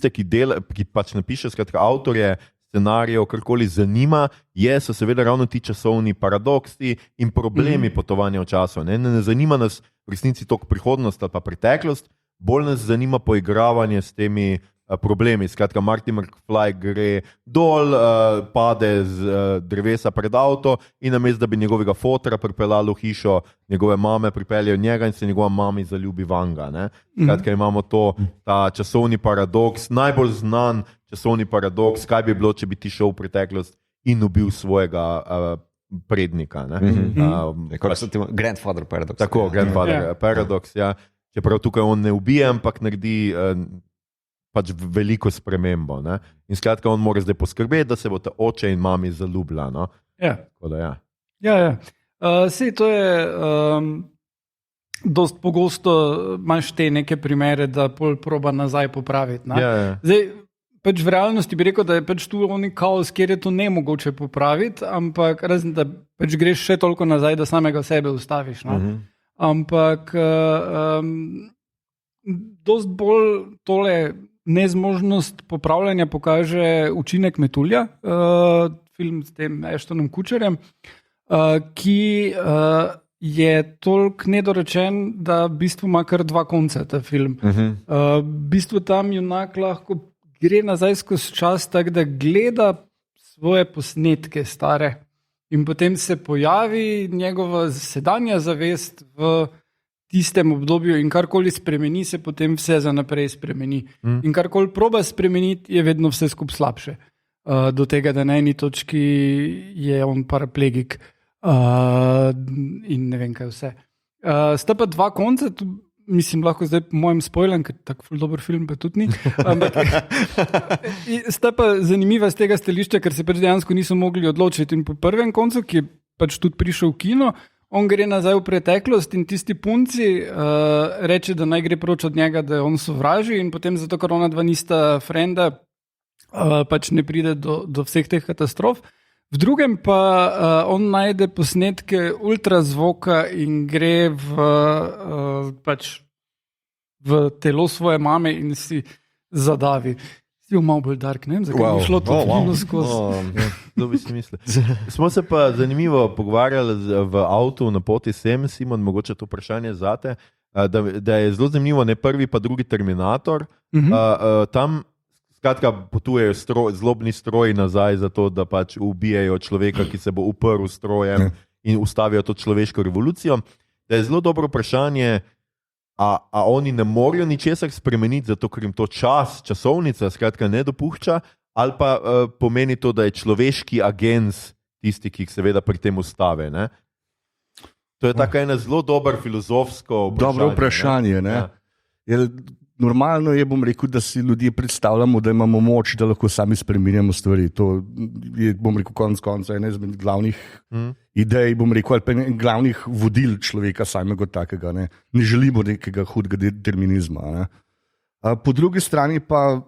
ki pač napiše, skratka, avtorje scenarijev, karkoli zanima, so seveda ravno ti časovni paradoksi in problemi potovanja v času. Ne zanima nas v resnici toliko prihodnost ali pa preteklost, bolj nas zanima poigravanje s temi problemi. Skratka, Marty McFly gre dol, pade z drevesa pred avto in namesto, da bi njegovega fotra pripeljalo v hišo, njegove mame pripeljejo njega in se njegova mama zaljubi vanga. Ne? Skratka, imamo ta časovni paradoks, najbolj znan časovni paradoks, kaj bi bilo, če bi ti šel v preteklost in ubil svojega prednika. Grandfather paradox. Tako, grandfather paradox, ja. Čeprav tukaj on ne ubije, ampak naredi pač veliko spremembo. Ne? In skratka, on mora zdaj poskrbeti, da se bo ta oče in mami zaljubila. No? Ja. Ja. Sej to je dost pogosto, imaš te neke primere, da pol proba nazaj popraviti. Ja. Zdaj, pač v realnosti bi rekel, da je pač tu oni kaos, kjer je to nemogoče popraviti, ampak razen, da pač greš še toliko nazaj, da samega sebe ustaviš. No? Ampak dost bolj tole nezmožnost popravljanja pokaže Učinek metulja, film s tem Ashtonom Kutcherjem, ki je toliko nedorečen, da v bistvu ima kar dva konca ta film. V bistvu tam junak lahko gre nazaj skozi čas, tako da gleda svoje posnetke stare in potem se pojavi njegova sedanja zavest v tistem obdobju in karkoli spremeni, se potem vse za naprej spremeni. In karkoli proba spremeniti, je vedno vse skupaj slabše. Do tega, da na eni točki je on paraplegik in ne vem kaj vse. Sta pa dva konca, mislim, lahko zdaj po mojem spoilam, ker tako ful dober film pa tudi ni. Ampak sta pa zanimiva z tega stališča, ker se pač dejansko niso mogli odločiti. In po prvem koncu, ki je pač tudi prišel v kino, on gre nazaj v preteklost in tisti punci reče, da naj gre proč od njega, da on sovraži in potem zato, ker ona dva nista frenda, pač ne pride do vseh teh katastrof. V drugem pa on najde posnetke ultrazvoka in gre v telo svoje mame in si zadavi. Si malo bolj dark, ne vem, zakaj bi šlo to filmno skozi. To bi si mislil. Smo se pa zanimivo pogovarjali v avtu na poti sem, Simon, mogoče to vprašanje zate, da je zelo zanimivo, ne prvi pa drugi Terminator. Tam skratka potujejo zlobni stroji nazaj za to, da pač ubijajo človeka, ki se bo uprl strojem in ustavijo to človeško revolucijo. Da je zelo dobro vprašanje, a oni ne morejo ničesar spremeniti, zato ker jim to časovnica skratka ne dopušča, ali pa pomeni to, da je človeški agens tisti, ki jih seveda pri tem ustave. Ne? To je tako ena zelo dobro filozofsko vprašanje. Dobro vprašanje. Ne? Ja. Normalno je, bom rekel, da si ljudje predstavljamo, da imamo moč, da lahko sami spremenjamo stvari. To je, bom rekel, konec konca ena izmed glavnih idej, bom rekel, ali pa glavnih vodil človeka samega takega. Ne želimo nekega hudega determinizma. Ne. Po drugi strani pa,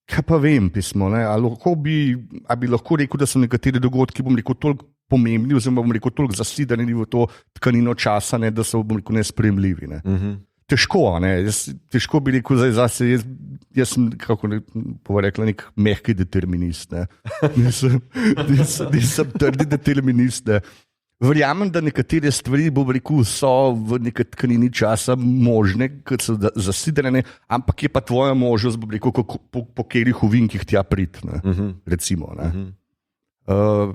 kaj pa vem, pismo, ali bi lahko rekel, da so nekateri dogodki, bom rekel, toliko pomembni, oziroma bom rekel, toliko zasidani v to tkanino časa, ne, da so, bom rekel, nesprejemljivi. Ne. Težko, težko bi rekel, zase, jaz sem, kako bo rekla, nek mehki determinist. Nisem trdi determinist. Ne. Verjamem, da nekatere stvari, bom rekel, so v neki tkanini časa možne, ker so zasidrene, ampak je pa tvoja možnost, bom rekel, po katerih ovinkih tja priti, recimo. Ne.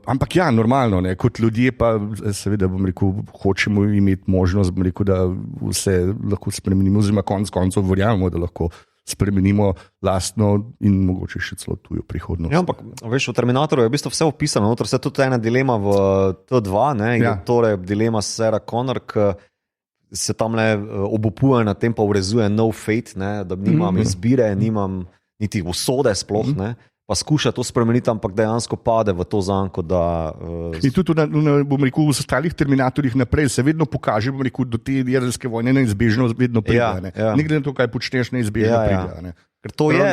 Ampak ja, normalno, ne, kot ljudje pa seveda, bom rekel, hočemo imeti možnost, bom rekel, da vse lahko spremenimo, oziroma konec koncev verjamemo, da lahko spremenimo lastno in mogoče še celo tujo prihodnost. Ja, ampak veš, v Terminatorju je v bistvu vse opisano, noter se tudi ena dilema v T2, ne, in torej dilema Sarah Connor, ki se tam le obupuje na tem, pa urezuje no fate, ne, da nimam izbire, nimam niti usode sploh, ne. Pa skuša to spremeniti, ampak dejansko pade v to zanko, da... In tudi, bom rekel, v ostalih Terminatorjih naprej se vedno pokaže, bom rekel, do te jedrske vojne neizbežno vedno pride. Ja. Ne glede na to, kaj počneš, neizbežno pride. Ker to je...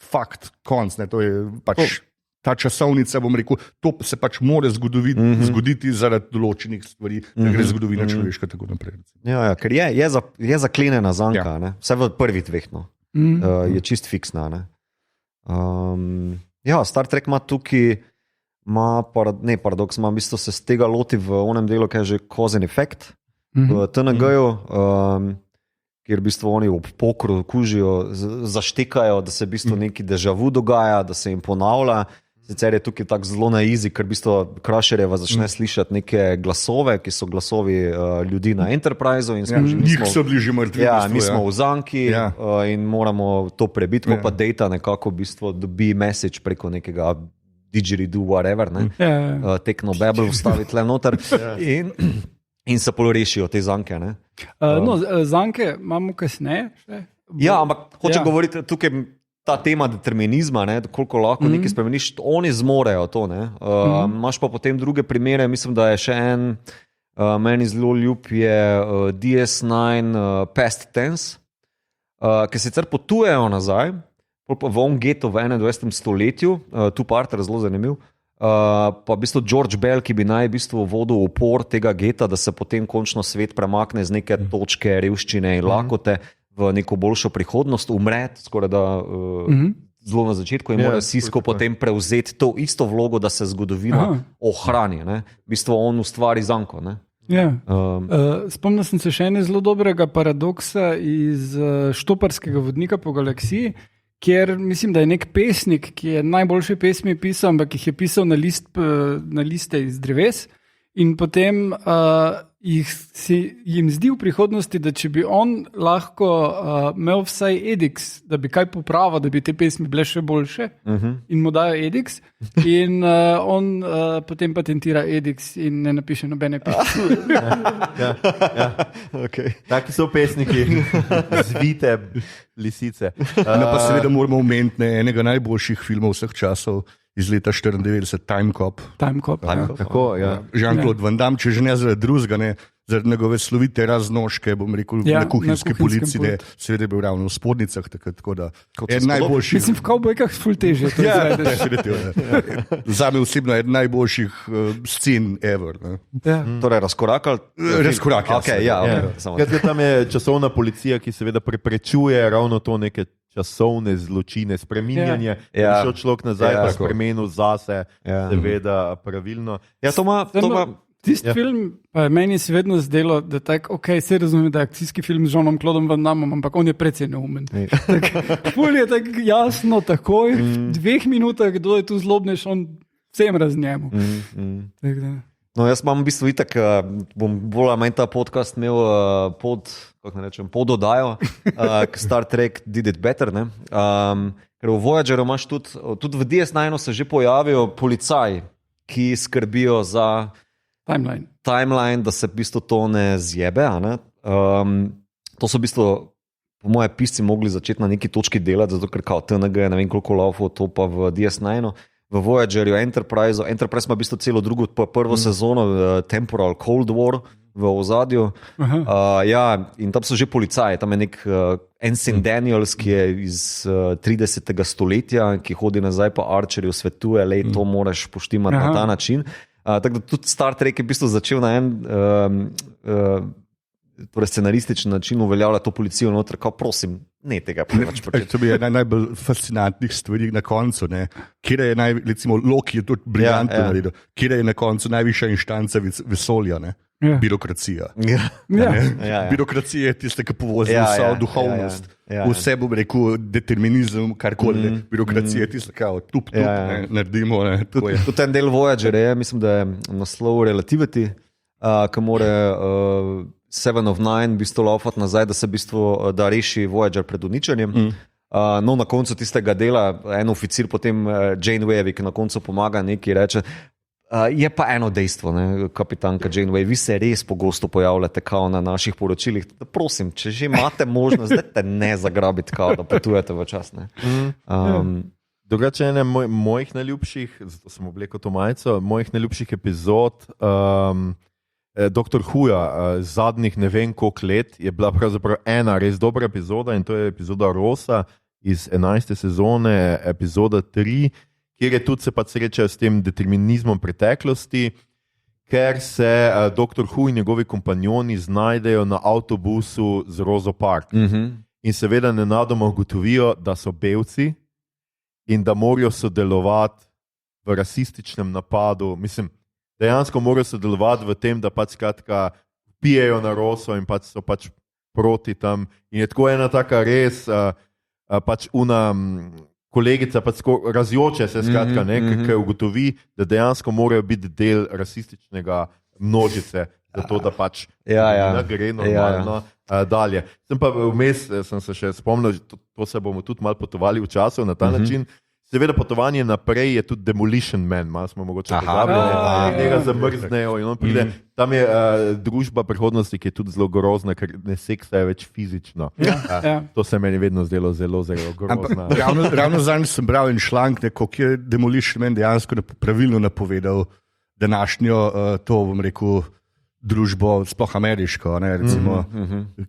fakt, konc, ne, to je pač ta časovnica, bom rekel, to se pač mora zgoditi zaradi določenih stvari, da gre zgodovina človeška tako naprej. Ja, ker je zaklenjena zanka, ne? Vse v prvih dveh, no. Je čist fiksna, ne. Star Trek ima tukaj paradoks, ima v bistvu se z tega loti v onem delu, ki je že cause and effect v TNG-ju, kjer v bistvu oni ob pokru kužijo, zaštekajo, da se v bistvu neki dežavu dogaja, da se jim ponavlja. Sicer je tukaj tako zelo na izi, ker v bistvu Crusherjeva začne slišati neke glasove, ki so glasovi ljudi na Enterpriseu. Njih so bili že mrtvi. Ja, mi smo v zanki in moramo to prebiti, ko pa Data nekako v bistvu dobi message preko nekega didgeridoo, whatever, tekno Babel vstaviti le noter in se pol rešijo te zanke. Zanke imamo kasneje. Ja, ampak hočem govoriti tukaj. Ta tema determinizma, koliko lahko nekaj spremeniš, oni zmorejo to. Imaš pa potem druge primere, mislim, da je še en, meni zelo ljub je DS9 Past Tense, ki sicer potujejo nazaj, v on-geto v 21. stoletju, tu parter zelo zanimiv, pa v bistvu George Bell, ki bi naj v bistvu vodil upor tega geta, da se potem končno svet premakne z neke točke revščine in lakote v neko boljšo prihodnost, umret, skoraj da zelo na začetku in mora Sisko potem prevzeti to isto vlogo, da se zgodovina ohrani. V bistvu on ustvari zanko. Spomnil sem se še ene zelo dobrega paradoksa iz Štoparskega vodnika po galaksiji, kjer mislim, da je nek pesnik, ki je najboljše pesmi pisal, ampak jih je pisal na liste iz dreves in potem jim zdi v prihodnosti, da če bi on lahko imel vsaj edix, da bi kaj popravil, da bi te pesmi bile še boljše in mu dajo edix in on potem patentira edix in ne napiše nobene pesmi. Okay. Taki so pesniki, zvite lisice. Pa seveda moramo omeniti enega najboljših filmov vseh časov, iz leta 94, Time Cop. Tako, Jean-Claude Van Damme, če že ne zaradi drugega, zaradi njegove slovite raznožke, bom rekel, na kuhinjski polici, seveda je bil ravno v spodnicah, tako da je najboljši. Mislim, v kavbojkah ful teže. Zame osebno je najboljših scen ever. Torej, razkorakal? Tam je časovna policija, ki seveda preprečuje ravno to neke časovne zločine, spreminjanje, da bi šel človek nazaj, pa spremenil zase, seveda pravilno. Tisti film pa je meni se vedno zdelo, da se razume, da je akcijski film z Jean-Claudom Van Dammom, ampak on je precej neumen. Ful je tako jasno, takoj, v 2 minutah, kdo je tu zlobnež, on vsem raznjemu. No, jaz imam v bistvu itak, bom bolj manj ta podcast imel pod oddajo, Star Trek Did It Better, ker v Voyageru imaš tudi v DS9 se že pojavijo policaji, ki skrbijo za timeline, da se v bistvu to ne zjebe. To so v bistvu po moje pisci mogli začeti na neki točki delati, zato ker kao TNG ne vem koliko laufo, to pa v DS9 v Voyagerju, Enterprise ima v bistvu celo drugo, prvo sezono Temporal Cold War v ozadju. In tam so že policaji, tam je nek Ensign Daniels, ki je iz 30. stoletja, ki hodi nazaj po Archerju, svetuje, lej, to moraš poštimati na ta način. Tako da tudi Star Trek je v bistvu začel na en scenarističen način uveljavljati to policijo noter, kao prosim, ne tega preveč početi. To bi je najbolj fascinantnih stvari na koncu, kjer je recimo Loki je tudi briljantno naredil, kjer je na koncu najvišja inštanca vesolja, birokracija. Birokracija je tista, ki povozi vso duhovnost. Vse bom rekel, determinizem, karkoli. Birokracija je tista, ki naredimo. Tudi ten del Voyager je, mislim, da je naslov Relativity, ki more 7 of 9 v bistvu laufati nazaj, da reši Voyager pred uničenjem. No, na koncu tistega dela en oficir, potem Janeway, ki na koncu pomaga neki, reče, je pa eno dejstvo, kapitanka Janeway, vi se res pogosto pojavljate kao na naših poročilih. Prosim, če že imate možnost, da te ne zagrabiti, kao da potujete v čas. Drugače, ene mojih najljubših, zato sem oblekel to majico, mojih najljubših epizod Dr. Whoja zadnjih ne vem koliko let je bila pravzaprav ena res dobra epizoda in to je epizoda Rosa iz 11. sezone, epizoda 3, kjer je tudi se pa srečajo s tem determinizmom preteklosti, ker se Dr. Who in njegovi kompanjoni znajdejo na avtobusu z Roso Park. In seveda nenadoma ugotovijo, da so belci in da morajo sodelovati v rasističnem napadu, dejansko morajo sodelovati v tem, da pač skratka pijejo na Roso in pač so pač proti tam. In je tako ena taka res, pač kolegica pač razjoče se, skratka, ki ugotovi, da dejansko morajo biti del rasističnega množice, zato da pač gre normalno dalje. Sem pa vmes, sem se še spomnil, to se bomo tudi malo potovali v času na ta način. Seveda potovanje naprej je tudi Demolition Man, malo smo mogoče pozabili, njega zamrznejo in on pride. Tam je družba prihodnosti, ki je tudi zelo grozna, ker ne seksajo več fizično. To se meni vedno zdelo zelo grozno. Ravno zadnjič sem bral en članek, kako je Demolition Man dejansko pravilno napovedal današnjo, to bom rekel, družbo, sploh ameriško, recimo,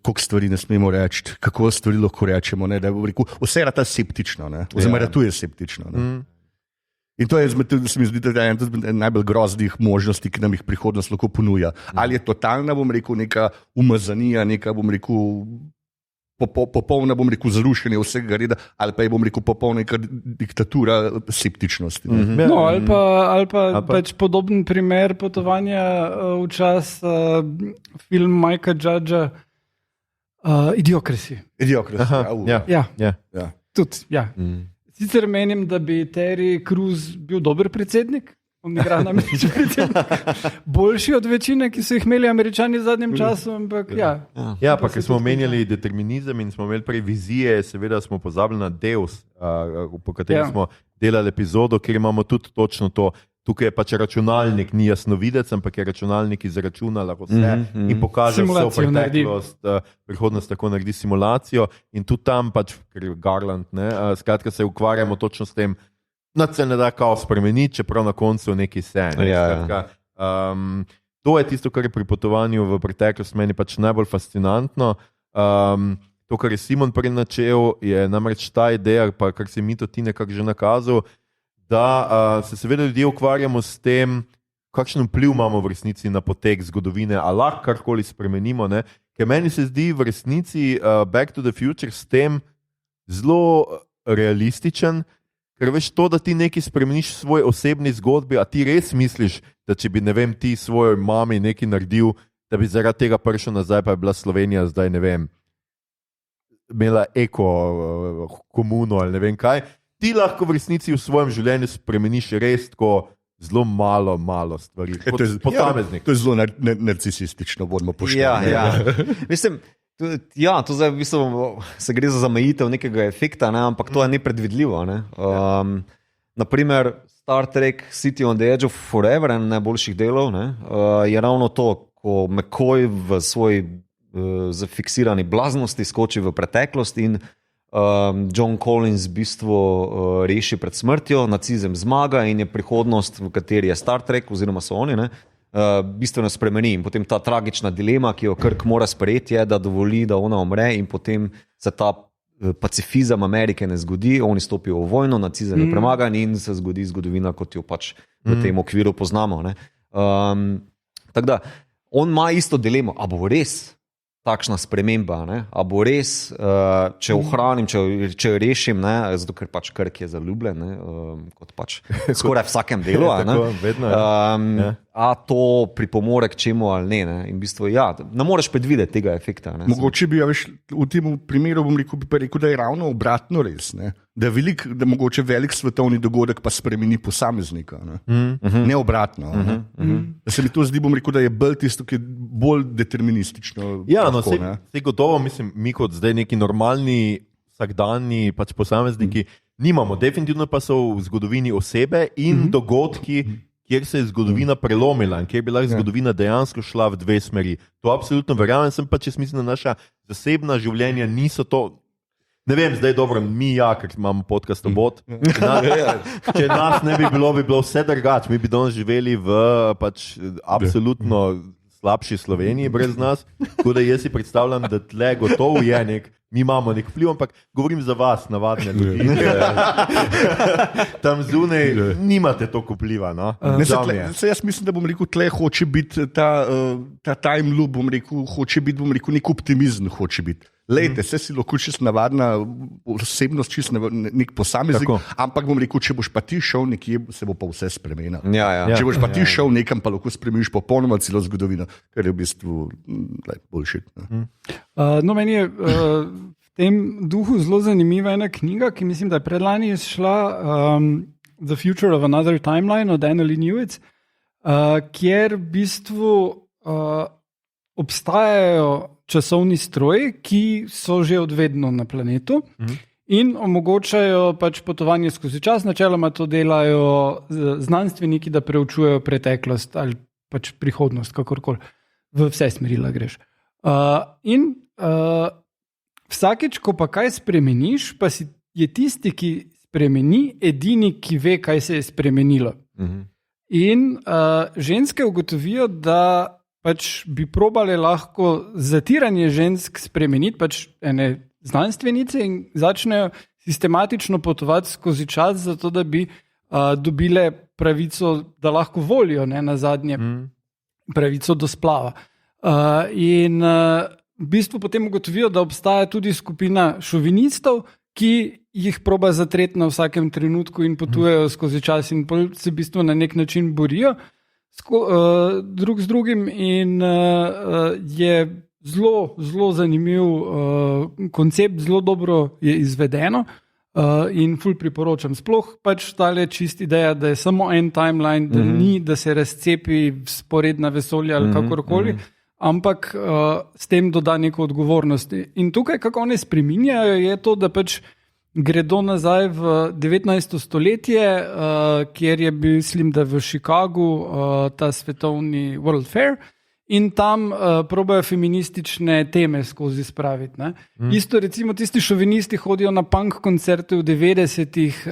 koliko stvari ne smemo reči, kako stvari lahko rečemo, da je rekel, vse je ta septično, oziroma da tu je septično. In to je, se mi zdi, da je ena najbolj groznih možnosti, ki nam jih prihodnost lahko ponuja. Ali je totalna, bom rekel, neka umazanija, neka, bom rekel, popolna, bom rekel, zrušenje vsega reda, ali pa je, bom rekel, popolna neka diktatura septičnosti. No, ali pa pač podoben primer potovanja v čas film Mike'a Judgea Idiocracy. Tudi, ja. Sicer menim, da bi Terry Crews bil dober predsednik, on igra na ameriški predsednik. Boljši od večine, ki so jih imeli Američani v zadnjem času, ampak Ja, pa ker smo omenjali determinizem in smo imeli prej vizije, seveda smo pozabili na Deus, po katerem smo delali epizodo, kjer imamo tudi točno to. Tukaj je pač računalnik, ni jasnovidec, ampak je računalnik izračunal vse in pokaže vse v preteklost, prihodnost tako naredi simulacijo in tudi tam pač, ker Garland, skratka se ukvarjamo točno s tem, se ne da kao spremeniti, čeprav na koncu neki se. To je tisto, kar je pri potovanju v preteklost meni pač najbolj fascinantno. To, kar je Simon prej načel, je namreč ta ideja, pa kar si mi to ti nekako že nakazal, da se seveda ljudje ukvarjamo s tem, kakšen vpliv imamo v resnici na potek zgodovine, a lahko karkoli spremenimo. Ker meni se zdi v resnici Back to the Future s tem zelo realističen, ker veš to, da ti nekaj spremeniš v svoji osebni zgodbi, a ti res misliš, da če bi, ne vem, ti svojoj mami nekaj naredil, da bi zaradi tega prišel nazaj, pa je bila Slovenija zdaj, ne vem, imela eko komuno ali ne vem kaj. Ti lahko v resnici v svojem življenju spremeniš res tako zelo malo stvari. Posameznik. To je zelo narcisistično, bodimo pošteni. Mislim, to zdaj v bistvu se gre za zamejitev nekega efekta, ampak to je nepredvidljivo. Naprimer, Star Trek City on the Edge of Forever, en najboljših delov, je ravno to, ko McCoy v svoji zafiksirani blaznosti skoči v preteklost in John Collins v bistvu reši pred smrtjo, nacizem zmaga in je prihodnost, v kateri je Star Trek, oziroma so oni, bistveno spremeni. In potem ta tragična dilema, ki jo Kirk mora sprejeti, je, da dovoli, da ona umre in potem se ta pacifizem Amerike ne zgodi, oni stopijo v vojno, nacizem je premagan in se zgodi zgodovina, kot jo pač v tem okviru poznamo. Tako da, on ima isto dilemo, a bo res takšna sprememba, a bo res, če ohranim, če jo rešim, zato ker pač Kirk je zaljubljen, kot pač skoraj vsakem delu, a to pripomore k čemu ali ne. In v bistvu, ne moreš predvideti tega efekta. Mogoče bi, v tem primeru bom rekel, da je ravno obratno res, da je mogoče velik svetovni dogodek pa spremeni posameznika. Ne obratno. Da se mi to zdi, bom rekel, da je bolj tisto, ki je bolj deterministično. Vse gotovo, mislim, mi kot zdaj neki normalni, vsakdanji pač posamezniki nimamo. Definitivno pa so v zgodovini osebe in dogodki, kjer se je zgodovina prelomila in kjer je bila zgodovina dejansko šla v dve smeri. To absolutno verjamem, sem pa če mislim, da naša zasebna življenja niso to. Ne vem, zdaj dobro, mi ker imamo podcast Obot. Če nas ne bi bilo vse drugače, mi bi danes živeli v pač absolutno slabši Sloveniji brez nas. Tako da jaz si predstavljam, da tle gotovo je mi imamo nek vpliv, ampak govorim za vas, navadne ljudi. Tam zunaj nimate toliko vpliva. No? Jaz mislim, da tle hoče biti ta time loop, hoče biti nek optimizem. Lejte, si lahko čisto navadna osebnost, čisto nek posameznik, ampak če boš pa ti šel nekje, se bo pa vse spremenilo. Če boš pa ti šel nekam, pa lahko spremeniš popolnoma celo zgodovino, kar je v bistvu boljše. Meni je v tem duhu zelo zanimiva ena knjiga, ki mislim, da je predlani izšla, The Future of Another Timeline od Annalee Newitz, kjer v bistvu obstajajo časovni stroji, ki so že odvedno na planetu in omogočajo pač potovanje skozi čas. Načeloma to delajo znanstveniki, da preučujejo preteklost ali pač prihodnost, kakorkoli. V vse smerila greš. Vsakeč, ko pa kaj spremeniš, pa je tisti, ki spremeni, edini, ki ve, kaj se je spremenilo. In ženske ugotovijo, da pač bi probale lahko zatiranje žensk spremeniti, pač ene znanstvenice, in začnejo sistematično potovati skozi čas, zato da bi dobile pravico, da lahko volijo, na zadnje pravico do splava. In v bistvu potem ugotovijo, da obstaja tudi skupina šovinistov, ki jih proba zatreti na vsakem trenutku in potujejo skozi čas in se v bistvu na nek način borijo drug z drugim, in je zelo zanimiv koncept, zelo dobro je izvedeno in ful priporočam. Sploh pač tale čist ideja, da je samo en timeline, da ni, da se razcepi sporedna vesolja ali kakorkoli, ampak s tem doda neko odgovornost. In tukaj, kako one spreminjajo, je to, da pač gredo nazaj v 19. stoletje, kjer je bil, mislim, da v Chicagu ta svetovni World Fair, in tam probajo feministične teme skozi spraviti. Isto recimo tisti šovinisti hodijo na punk koncerte v 90-ih,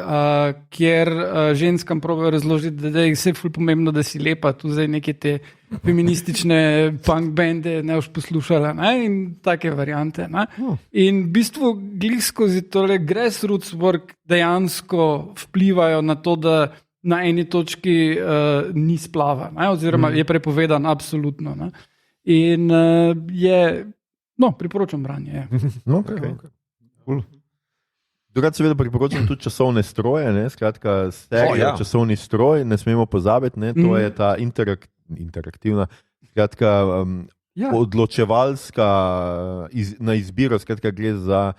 kjer ženskam probajo razložiti, da je vse ful pomembno, da si lepa, tu zdaj neke te feministične punk bende ne boš poslušala, in take variante. In v bistvu glih skozi tole grassroots work dejansko vplivajo na to, da na eni točki ni splava, oziroma je prepovedan absolutno. In priporočam branje. Drugače seveda priporočam tudi časovne stroje, skratka serija časovni stroj, ne smemo pozabiti, to je ta interaktivna, skratka odločevalska na izbiro, skratka gre za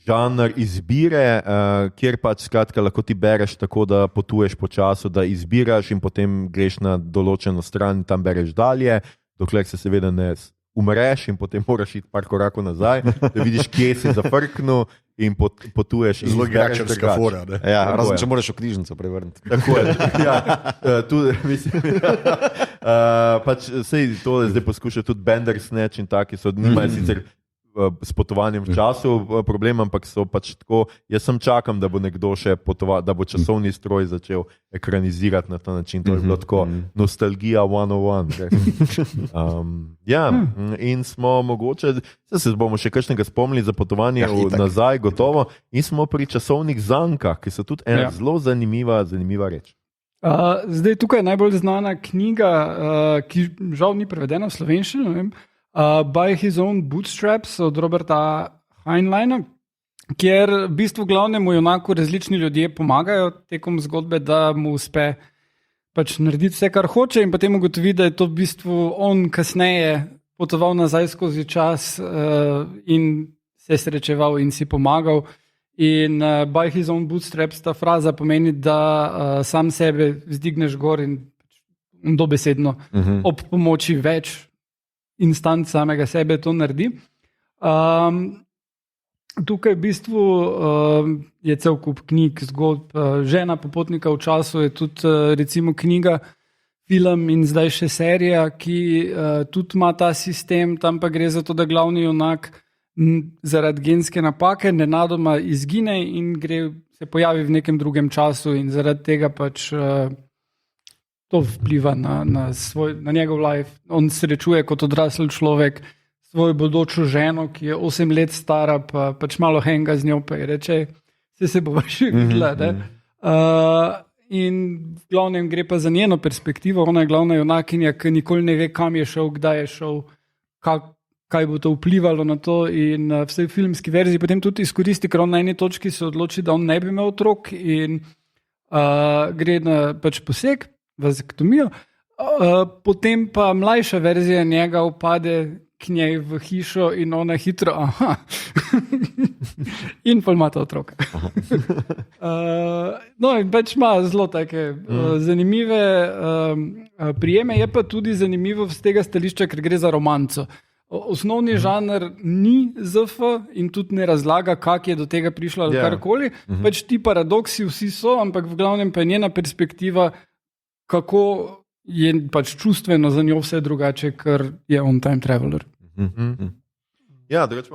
žanr izbire, kjer pač skratka lahko ti bereš tako, da potuješ po času, da izbiraš in potem greš na določeno stran in tam bereš dalje, dokler se seveda ne umreš in potem moraš iti par korakov nazaj, da vidiš, kje si zafrknil in potuješ. Zelo gračarska fora. Razen, če moraš v knjižnico prevrniti. Tako je. Tudi, mislim, pač sej to zdaj poskušajo tudi Bandersnatch in taki so, nimajo sicer s potovanjem v času problem, ampak so pač tako, jaz sem čakam, da bo nekdo še potoval, da bo časovni stroj začel ekranizirati na ta način, to je bilo tako nostalgija 101. In smo mogoče, se bomo še kakšnega spomnili za potovanje nazaj, gotovo, in smo pri časovnih zankah, ki so tudi ena zelo zanimiva reč. Zdaj tukaj je najbolj znana knjiga, ki žal ni prevedena v slovenščino, ne vem, By His Own Bootstraps od Roberta Heinleina, kjer v bistvu glavnemu junaku različni ljudje pomagajo tekom zgodbe, da mu uspe pač narediti vse, kar hoče, in potem ugotovi, da je to v bistvu on kasneje potoval nazaj skozi čas in se srečeval in si pomagal. In By His Own Bootstraps, ta fraza pomeni, da sam sebe vzdigneš gor in dobesedno ob pomoči več instant samega sebe to naredi. Tukaj v bistvu je cel kup knjig, zgodb. Žena popotnika v času je tudi recimo knjiga, film in zdaj še serija, ki tudi ima ta sistem, tam pa gre za to, da glavni junak zaradi genske napake nenadoma izgine in se pojavi v nekem drugem času, in zaradi tega pač to vpliva na njegov life. On srečuje kot odrasel človek svojo bodočo ženo, ki je 8 let stara, pa pač malo henga z njo, pa je reče, se bova še videla. In v glavnem gre pa za njeno perspektivo, ona je glavna junakinja, ki nikoli ne ve, kam je šel, kdaj je šel, kaj bo to vplivalo na to, in v vsej filmski verziji potem tudi izkoristi, ker on na eni točki se odloči, da on ne bi imel otrok in gre na pač poseg, vazektomijo, potem pa mlajša verzija njega upade k njej v hišo in ona hitro, in pol ima ta otroka. No, in pač ima zelo take zanimive prijeme, je pa tudi zanimivo z tega stališča, ker gre za romanco. Osnovni žanr ni ZF in tudi ne razlaga, kako je do tega prišlo ali karkoli. Pač ti paradoksi vsi so, ampak v glavnem pa je njena perspektiva, kako je pač čustveno za njo vse drugače, ker je on time traveler. Ja, drugače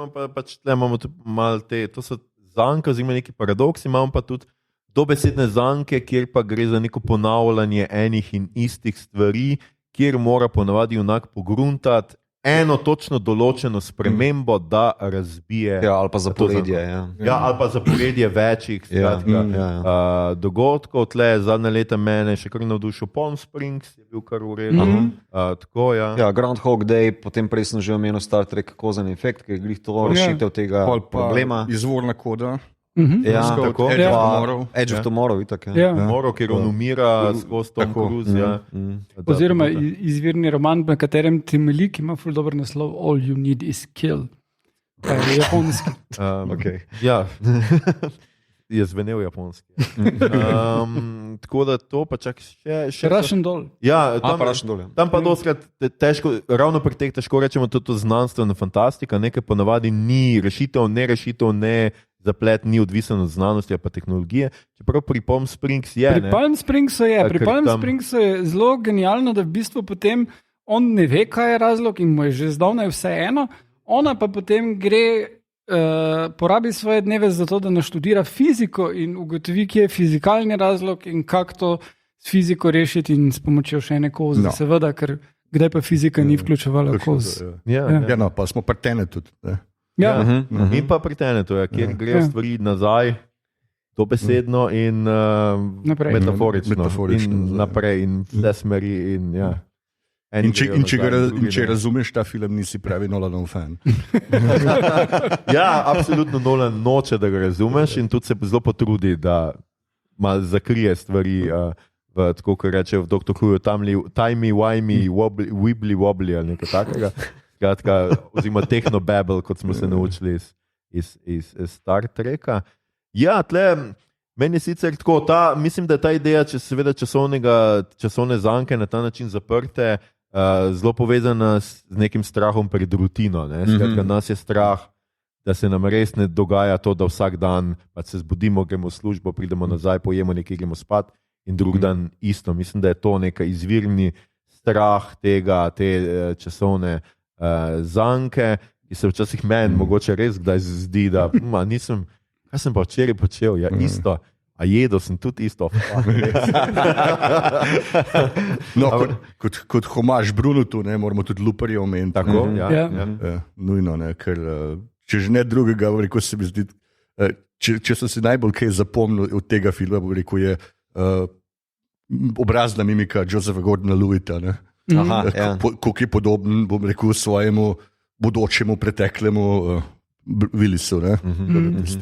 imamo tudi malo te, to so zanke, oziroma neki paradoksi, imamo pa tudi dobesedne zanke, kjer pa gre za neko ponavljanje enih in istih stvari, kjer mora ponavadi junak pogruntati eno točno določeno spremembo, da razbije. Ja, ali pa zaporedje. Ali pa zaporedje večjih dogodkov. Tle zadnja leta mene še kar navdušil Palm Springs, je bil kar v redu. Tako, Groundhog Day, potem prej sem že omenil Star Trek Cause and Effect, ker je glih to rešitev tega problema. Izvorna koda. Tako. Edge of Tomorrow, itak. Tomorrow, ker on umira skozi Tom Cruise. Oziroma izvirni roman, na katerem temelji, ki ima ful dober naslov All You Need Is Kill. Je japonski. Ja, je zvenel japonski. Tako da to pa čak še Russian Doll. Ja, tam pa doskrat težko, ravno pri teh težko rečemo to znanstveno fantastika, nekaj ponavadi ni rešitev, ne zaplet, ni odvisen od znanosti ali pa tehnologije, čeprav pri Palm Springs je. Pri Palm Springsu je zelo genialno, da v bistvu potem on ne ve, kaj je razlog in mu je že zdavnaj vse eno, ona pa potem gre porabi svoje dneve za to, da naštudira fiziko in ugotovi, kje je fizikalni razlog in kako to s fiziko rešiti in s pomočjo še ene koze. Seveda, ker kdaj pa fizika ni vključevala koz. No, pa smo partene tudi. In pa pri Tenetu, kjer grejo stvari nazaj, dobesedno in metaforično. In naprej in vse smeri. In če razumeš ta film, nisi pravi Nolanov fan. Ja, absolutno Nolan noče, da ga razumeš in tudi se zelo potrudi, da malo zakrije stvari, tako kot reče v Dr. Who, timey, wimey, wibbly wobbly ali nekaj takega. Oziroma tehnobabel, kot smo se naučili iz Star Treka. Ja, tle, meni je sicer tako, mislim, da je ta ideja, seveda časovne zanke na ta način zaprte, zelo povezana z nekim strahom pred rutino. Skratka, nas je strah, da se nam res ne dogaja to, da vsak dan se zbudimo, gremo v službo, pridemo nazaj, pojemo nekaj, gremo spat in drug dan isto. Mislim, da je to neka izvirni strah te časovne zanke, ki se včasih meni mogoče res kdaj zdi, da nisem, kaj sem pa včeraj počel, isto, a jedel sem tudi isto. No, kot homaž Brunutu, moramo tudi Luparja omeniti. Tako, nujno, ker če že ne drugega, rekel se mi zdi, če sem si najbolj kaj zapomnil od tega filma, je obrazna mimika Josepha Gordona-Lewita, kako je podoben, bom rekel, svojemu bodočemu preteklemu Willisu. To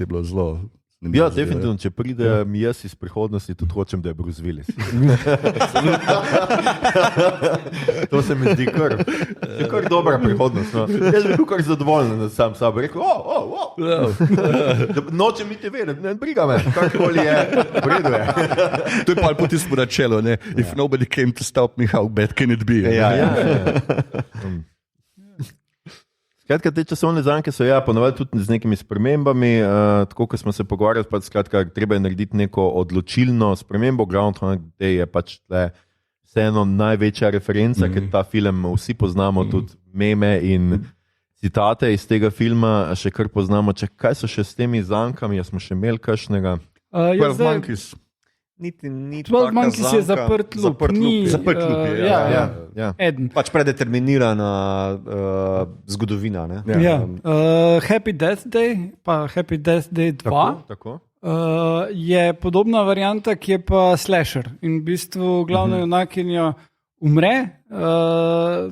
je bilo zelo zanimivo. Ja, definitivno, če pridem jaz iz prihodnosti, tudi hočem, da je Bruce Willis. To se mi zdi kar dobra prihodnost. No. Jaz bi bil kar zadovoljen, da sam sabo rekel, nočem iti vedeti, ne briga me, kakoli je, v redu je. To je pa poti sporočilo, if nobody came to stop me, how bad can it be? Skratka, te časovne zanke so ponovadi tudi z nekimi spremembami, tako kot smo se pogovarjali, skratka, treba je narediti neko odločilno spremembo. Groundhog Day je pač vseeno največja referenca, ker ta film vsi poznamo, tudi meme in citate iz tega filma še kar poznamo. Kaj so še s temi zankami, smo še imeli kakšnega? niti ni Twelve Monkeys je zaprt lup. Zaprt lup je, Ja. Eden. Pač predeterminirana zgodovina. Ne? Ja. Happy Death Day, pa Happy Death Day 2. Tako. Je podobna varianta, ki je pa slasher. In v bistvu glavna junakinja umre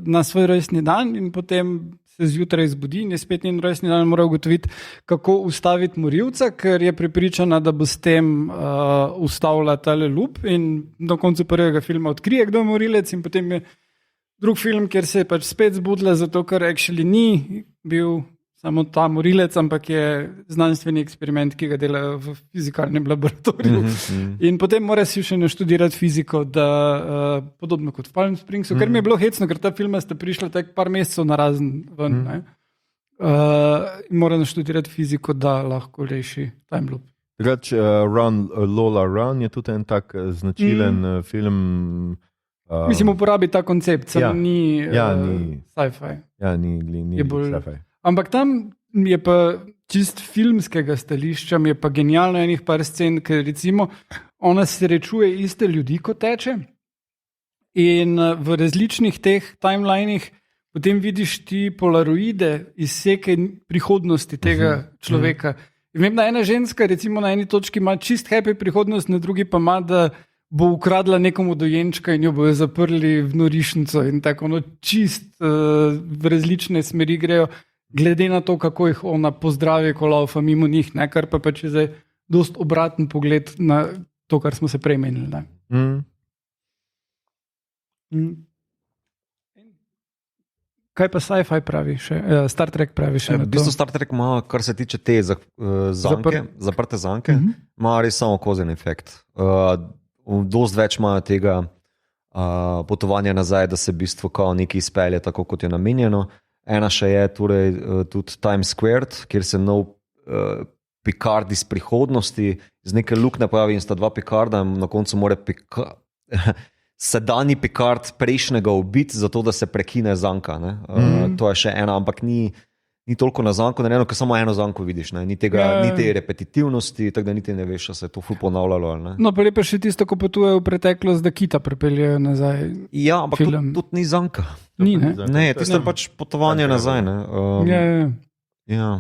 na svoj rojstni dan in potem se zjutraj zbudi in je spet njen rojstni dan, mora ugotoviti, kako ustaviti morilca, ker je prepričana, da bo s tem ustavila tale lup in na koncu prvega filma odkrije, kdo je morilec in potem je drug film, kjer se je pač spet zbudila, zato ker actually ni bil samo ta morilec, ampak je znanstveni eksperiment, ki ga delajo v fizikalnem laboratoriju. In potem mora si še naštudirati fiziko, da podobno kot v Palm Springsu, ker mi je bilo hecno, ker ta filma sta prišla tak par mesecev na razen ven. Mora naštudirati fiziko, da lahko reši time loop. Drugač, Lola Run je tudi en tak značilen film. Mislim, uporabi ta koncept, samo ni sci-fi. Ja, ni bolj sci-fi. Ampak tam je pa čist filmskega stališča, mi je pa genialno enih par scen, ker recimo ona srečuje iste ljudi, ko teče in v različnih teh timelinih potem vidiš ti polaroide izseke prihodnosti tega človeka. Vem, da ena ženska recimo na eni točki ima čist happy prihodnost, na drugi pa ima, da bo ukradla nekomu dojenčka in jo bojo zaprli v norišnico in tako čist v različne smeri grejo. Glede na to, kako jih ona pozdravi, ko laufa mimo njih, ne? Kar pa pač je zdaj dost obraten pogled na to, kar smo se prej menili. Kaj pa sci-fi pravi še? Star Trek pravi še? V bistvu Star Trek ima, kar se tiče te zaprte zanke, ima res samo kozen efekt. Dost več imajo tega potovanja nazaj, da se v bistvu kao nekaj izpelje tako, kot je namenjeno. Ena še je torej, tudi Times Square, kjer se nov Picard iz prihodnosti, z neke luknje pojavi in sta dva Picarda in na koncu mora sedanji Picard prejšnjega ubiti, zato da se prekine zanka. To je še ena, ampak ni toliko na zanku, ker samo eno zanko vidiš. Ni te repetitivnosti, tako da niti ne veš, da se je to ful ponavljalo. No, pa lepo še tisto, ko potujejo v preteklost, da kita prepeljejo nazaj. Ja, ampak tudi ni zanka. Ni, ne? Ne, tisto je pač potovanje nazaj. Ja.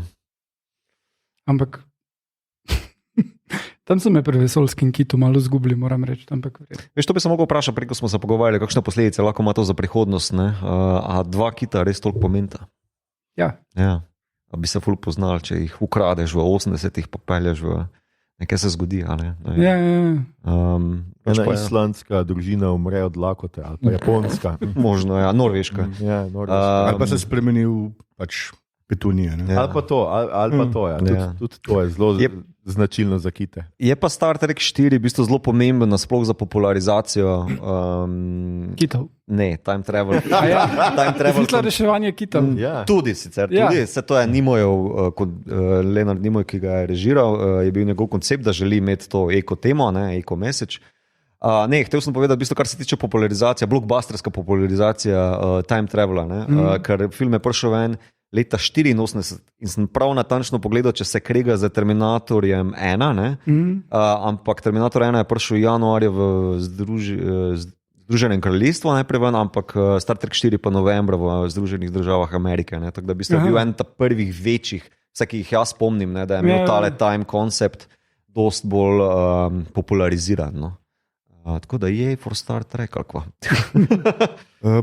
Ampak tam so me pri vesoljskem kitu malo zgubili, moram reči. Veš, to bi se mogel vprašati, preko smo se pogovarjali, kakšne posledice lahko ima to za prihodnost. A dva kita res toliko pomenta? Ja. A bi se ful poznal, če jih ukradeš v 80-ih, pa pelješ v nekaj se zgodi. Ja. Ena islandska družina umre od lakote, ali pa japonska. Možno, ja, norveška. Ali pa se spremeni v pač petunije. Ali pa to, ja. Tudi to je zelo značilno za kite. Je pa Star Trek 4 v bistvu zelo pomemben nasploh za popularizacijo kitov. Ne, time travel. Misla reševanje kitov. Tudi sicer. Se to je Leonard Nimoy, ki ga je režiral, je bil njegov koncept, da želi imeti to eko-temo, eko-message. Hotel sem povedati, v bistvu, kar se tiče popularizacije, blockbusterska popularizacija time travela, ker film je prišel ven leta 1984 in sem prav natančno pogledal, če se krega z Terminatorjem 1, ampak Terminator 1 je prišel januarja v Združenem kraljestvu najprej ven, ampak Star Trek 4 pa novembra v Združenih državah Amerike. Tako da v bistvu je bil en ta prvih večjih, vse ki jih jaz spomnim, da je imel tale time koncept dost bolj populariziran. Tako da je for Star Trek, ali kva.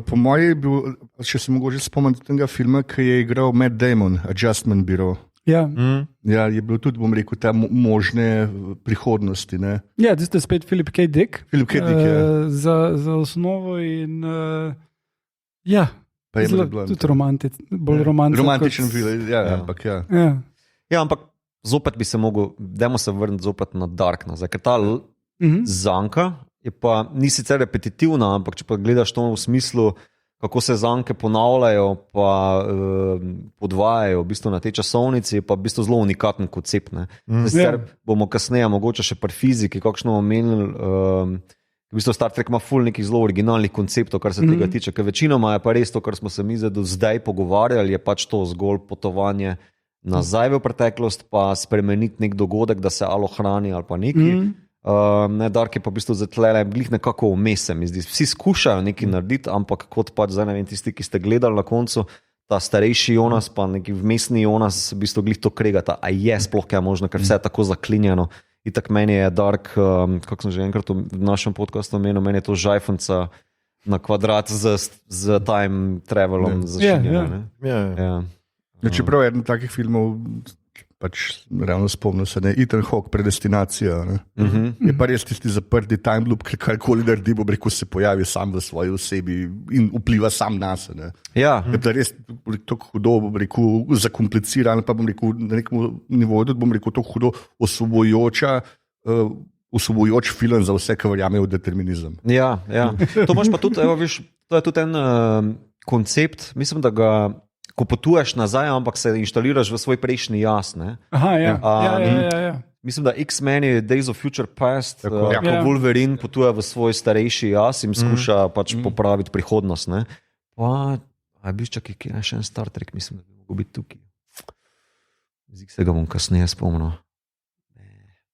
Po mojem je bil, če se mogoče spomniti tega filma, ki je igral Matt Damon, Adjustment Bureau. Ja. Ja, je bil tudi, bom rekel, te možne prihodnosti. Ne? Ja, to je spet Philip K. Dick. Philip K. Dick, za osnovo in ja, tudi bolj romantičen. Romantičen film, ampak ja. Ja, ampak zopet bi se mogel, dajmo se vrniti zopet na Dark nazaj, ker ta zanka je pa ni sicer repetitivna, ampak če pa gledaš to v smislu, kako se zanke ponavljajo, pa podvajajo v bistvu na tej časovnici, pa v bistvu zelo unikaten koncept. Sicer bomo kasneje, mogoče še pri fiziki, kakšno omenili, v bistvu Star Trek ima ful nekih zelo originalnih konceptov, kar se tega tiče, ker večinoma je pa res to, kar smo se mi zdaj pogovarjali, je pač to zgolj potovanje nazaj v preteklost, pa spremeniti nek dogodek, da se alo hrani ali pa nekaj. Dark je pa v bistvu zatlele, glih nekako vmes, se mi zdi. Vsi skušajo nekaj narediti, ampak kot pač zdaj ne vem, tisti, ki ste gledali na koncu, ta starejši Jonas, pa neki vmesni Jonas, v bistvu glih to kregata, a je sploh kaj možno, ker vse je tako zaklinjeno. In tako meni je Dark, kako sem že enkrat v našem podcastu omenil, meni je to žajfenca na kvadrat z time travelom začinjeno. Čeprav je eden takih filmov, pač realno spomnil se, Ethan Hawke, Predestinacija. Je pa res tisti zaprti time loop, ker karkoli naredi, bo rekel, se pojavi sam v svoji osebi in vpliva sam na se. Ja. Je pa res tako hudo, bom rekel, zakompliciran, pa bom rekel, na nekem nivoju, bom rekel, tako hudo osvobojoč film za vse, ki verjamejo v determinizem. Ja. To imaš pa tudi, evo, viš, to je tudi en koncept, mislim, da ga ko potuješ nazaj, ampak se inštaliraš v svoj prejšnji jaz. Ne? Aha, ja. Mislim, da X-Men je Days of Future Past, ko Wolverine potuje v svoj starejši jaz in skuša pač popraviti prihodnost. Ne? Pa, aj biš čak, je še en Star Trek, mislim, da bi mogel biti tukaj. Zik se ga bom kasneje spomnil.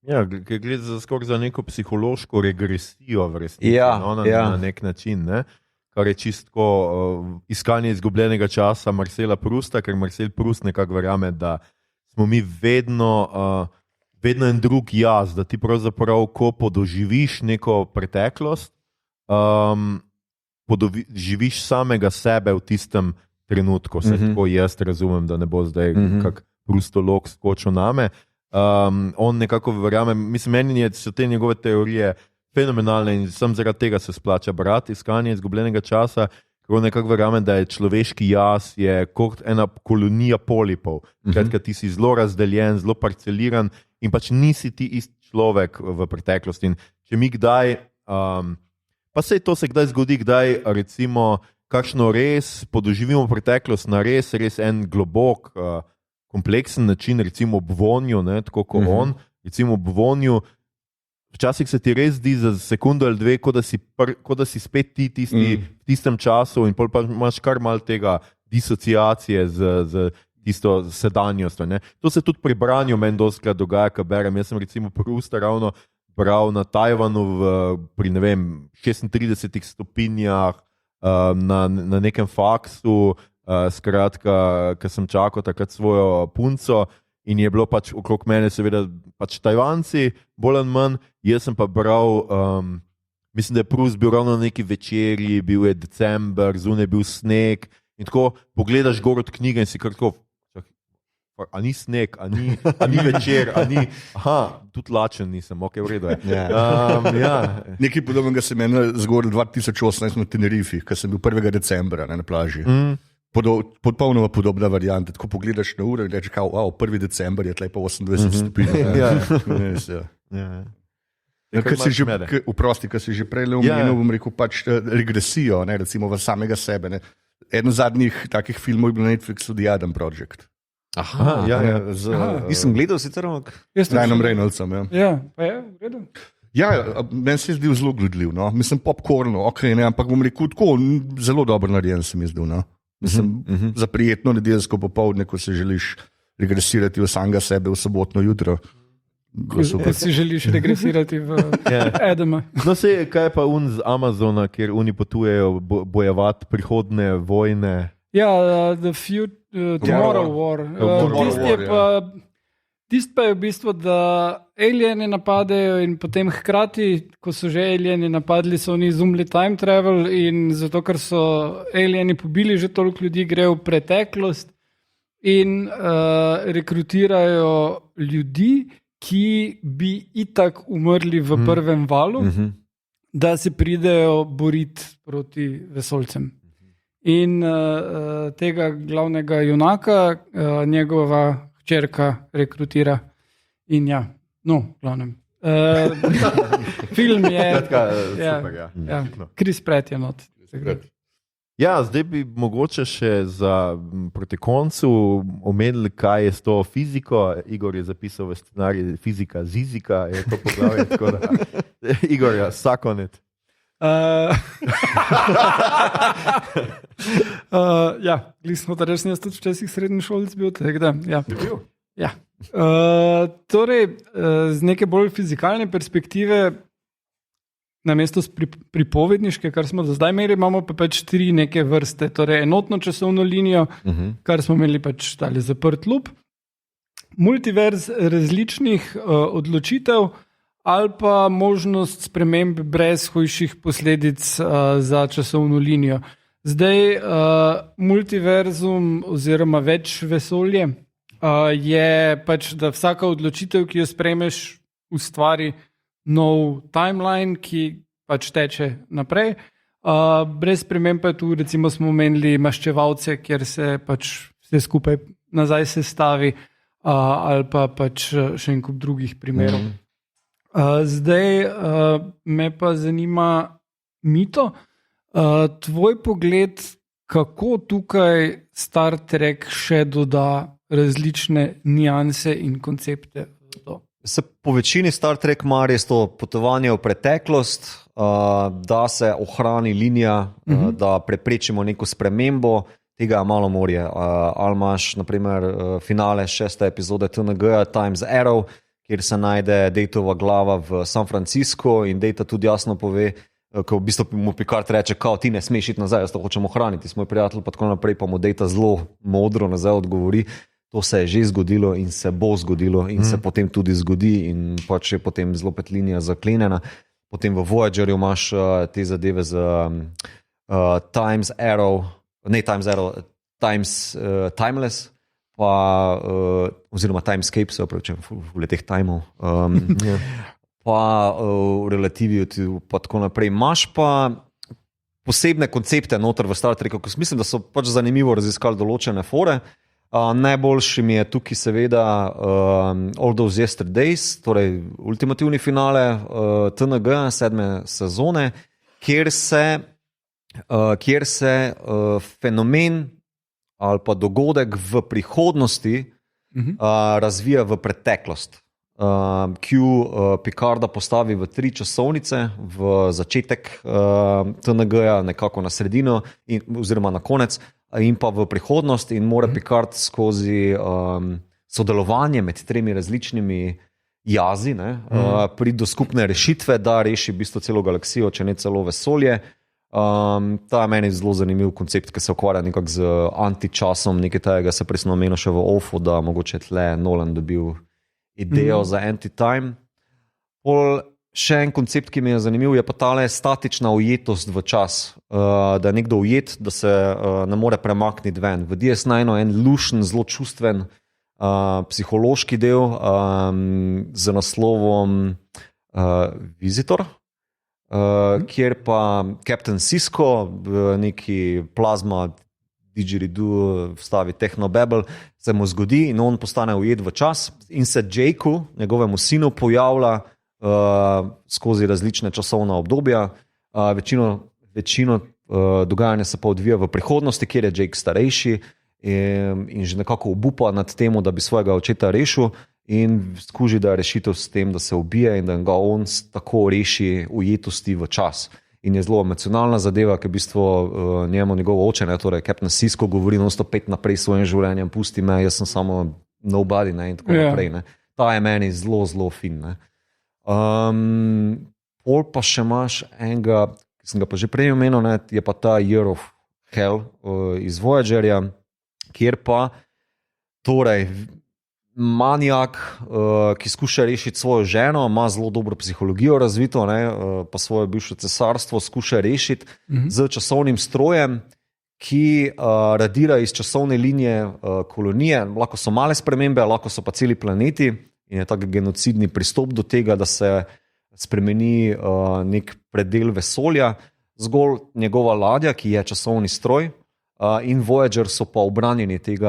Ja, gre skoraj za neko psihološko regresijo v resnici, na nek način, ne? Kar je čistko iskanje izgubljenega časa Marcela Prusta, ker Marcel Prust nekako verjame, da smo mi vedno en drug jaz, da ti pravzaprav, ko podoživiš neko preteklost, živiš samega sebe v tistem trenutku. Se tako jaz razumem, da ne bo zdaj kak prustolog skočil name. On nekako verjame, mislim, meni so te njegove teorije fenomenalne in sem zaradi tega se splača brati iskanje izgubljenega časa, ker on nekako verjame, da je človeški jaz je kot ena kolonija polipov. Kratka, ti si zelo razdeljen, zelo parceliran in pač nisi ti isti človek v preteklosti. In če mi kdaj, pa sej to se kdaj zgodi, kdaj recimo kakšno res podoživimo preteklost na res en globok, kompleksen način, recimo ob vonju, ne, tako kot on, recimo ob vonju, včasih se ti res zdi za sekundo ali dve, kot da si spet ti v tistem času in pol pa imaš kar malo tega disociacije z tisto sedanjostjo. Ne. To se tudi pri branju meni dostikrat dogaja, ko berem. Jaz sem recimo Prusta ravno bral na Tajvanu pri, ne vem, 36 stopinjah na nekem faksu, skratka, ko sem čakal takrat svojo punco, in je bilo pač okrog mene seveda pač Tajvanci, bolj ali manj, jaz sem pa bral, mislim, da je Prust bil ravno na neki večerji, bil je december, zunaj je bil sneg in tako pogledaš gor od knjige in si kar tako, a ni sneg, a ni večer, tudi lačen nisem, ok, v redu je. Nekaj podobnega se meni zgodilo 2018 na Tenerifi, ko sem bil 1. decembra na plaži. Popolnoma podobna varianta. Tako pogledaš na uro in rečeš, wow, 1. december je tlej pa 28 stopinj. Vprosti, kar si že prej omenil, bom rekel, pač regresijo, ne, recimo v samega sebe. Ne. Eden zadnjih takih filmov je bil na Netflixu The Adam Project. Nisem gledal sicer, ampak s Ryanom Reynoldsom. Ja, pa je, v redu. Ja, meni se je zdel zelo gledljiv, no. Mislim, popcorno, ok, ne, ampak bom rekel, tako zelo dobro narejen se mi je zdel, no. Mislim, za prijetno nedeljsko popoldne, ko se želiš regresirati v samega sebe v sobotno jutro. Si želiš regresirati v Adama. No, sej, kaj pa z Amazona, kjer oni potujejo bojevati prihodne vojne? Ja, Tomorrow War. Tisto pa je v bistvu, da alieni napadejo in potem hkrati, ko so že alieni napadli, so oni izumili time travel in zato, ker so alieni pobili že toliko ljudi, grejo v preteklost in rekrutirajo ljudi, ki bi itak umrli v prvem valu, da se pridejo boriti proti vesoljcem. In tega glavnega junaka, njegova hčerka rekrutira in ja, no, glavnem. Film je super, Chris Pratt je not. Ja, zdaj bi mogoče še proti koncu omenili, kaj je s to fiziko. Igor je zapisal v scenariju fizika, zizika je to poglavje, tako da Igor, sakonet. Ja, gli smo da resni, jaz tudi včasih srednji šolc bil, tako da, ja. Z neke bolj fizikalne perspektive, namesto pripovedniške, kar smo do zdaj imeli, imamo pa pač 3 neke vrste. Torej, enotno časovno linijo, kar smo imeli pač tale zaprt loop, multiverz različnih odločitev ali pa možnost sprememb brez hujših posledic za časovno linijo. Zdaj, multiverzum oziroma več vesolje je pač, da vsaka odločitev, ki jo sprejmeš, ustvari nov timeline, ki pač teče naprej. Brez sprememb pa tu recimo smo omenili maščevalce, kjer se pač vse skupaj nazaj sestavi, ali pa pač še en kup drugih primerov. Zdaj me pa zanima, Mito, tvoj pogled, kako tukaj Star Trek še doda različne nianse in koncepte v to. Po večini Star Trek ima res to potovanje v preteklost, da se ohrani linija, da preprečimo neko spremembo, tega je malo morje. Ali imaš, naprimer, finale 6. epizode TNG-ja Times Arrow, kjer se najde Dejtova glava v San Francisco in Dejta tudi jasno pove, ko v bistvu mu Picard reče, kao ti ne smeš iti nazaj, jaz to hočem ohraniti, smo prijatelji, pa tako naprej, pa mu Dejta zelo modro nazaj odgovori. To se je že zgodilo in se bo zgodilo in se potem tudi zgodi in pač je potem zelo linija zaklenjena. Potem v Voyagerju imaš te zadeve z Times Arrow, Timeless, pa, oziroma Timescape, se opravičujem, v leteh timov, pa v Relativity, pa tako naprej. Imaš pa posebne koncepte noter v Star Treku, ko mislim, da so pač zanimivo raziskali določene fore. Najboljši mi je tukaj seveda All Those Yesterdays, torej ultimativni finale TNG 7. sezone, kjer se fenomen ali pa dogodek v prihodnosti razvija v preteklost. Q Picarda postavi v 3 časovnice, v začetek TNG-ja, nekako na sredino oziroma na konec, in pa v prihodnost, in mora Picard skozi sodelovanje med 3 različnimi jazi priti do skupne rešitve, da reši v bistvu celo galaksijo, če ne celo vesolje. Ta je meni zelo zanimiv koncept, ki se ukvarja nekako z antičasom, nekaj tega se presno omenil še v OFU, da mogoče tle Nolan dobil idejo za anti-time. Še en koncept, ki mi je zanimiv, je pa tale statična ujetost v čas, da je nekdo ujet, da se ne more premakniti ven. V DS9 en lušen, zelo čustven psihološki del z naslovom Visitor, kjer pa Captain Sisko, neki plazma didgeridoo vstavi Technobabble, se mu zgodi in on postane ujet v čas in se Jakeu, njegovemu sinu, pojavlja skozi različne časovna obdobja. Večino dogajanja se pa odvija v prihodnosti, kjer je Jake starejši in že nekako obupa nad tem, da bi svojega očeta rešil, in skuži, da je rešitev s tem, da se ubije in da ga on tako reši ujetosti v čas. In je zelo emocionalna zadeva, ki v bistvu njegov oče, torej Captain Sisko, govori non-stop naprej s svojim življenjem, pusti me, jaz sem samo nobody, in tako naprej. Ta je meni zelo, zelo fin. Pol pa še imaš enega, ki sem ga pa že prej omenil, je pa ta Year of Hell iz Voyagerja, kjer pa torej manijak, ki skuša rešiti svojo ženo, ima zelo dobro psihologijo razvito, pa svoje bivše cesarstvo skuša rešiti z časovnim strojem, ki radira iz časovne linije kolonije. Lahko so male spremembe, lahko so pa celi planeti in je tak genocidni pristop do tega, da se spremeni nek predel vesolja. Zgolj njegova ladja, ki je časovni stroj, in Voyager so pa obranjeni teh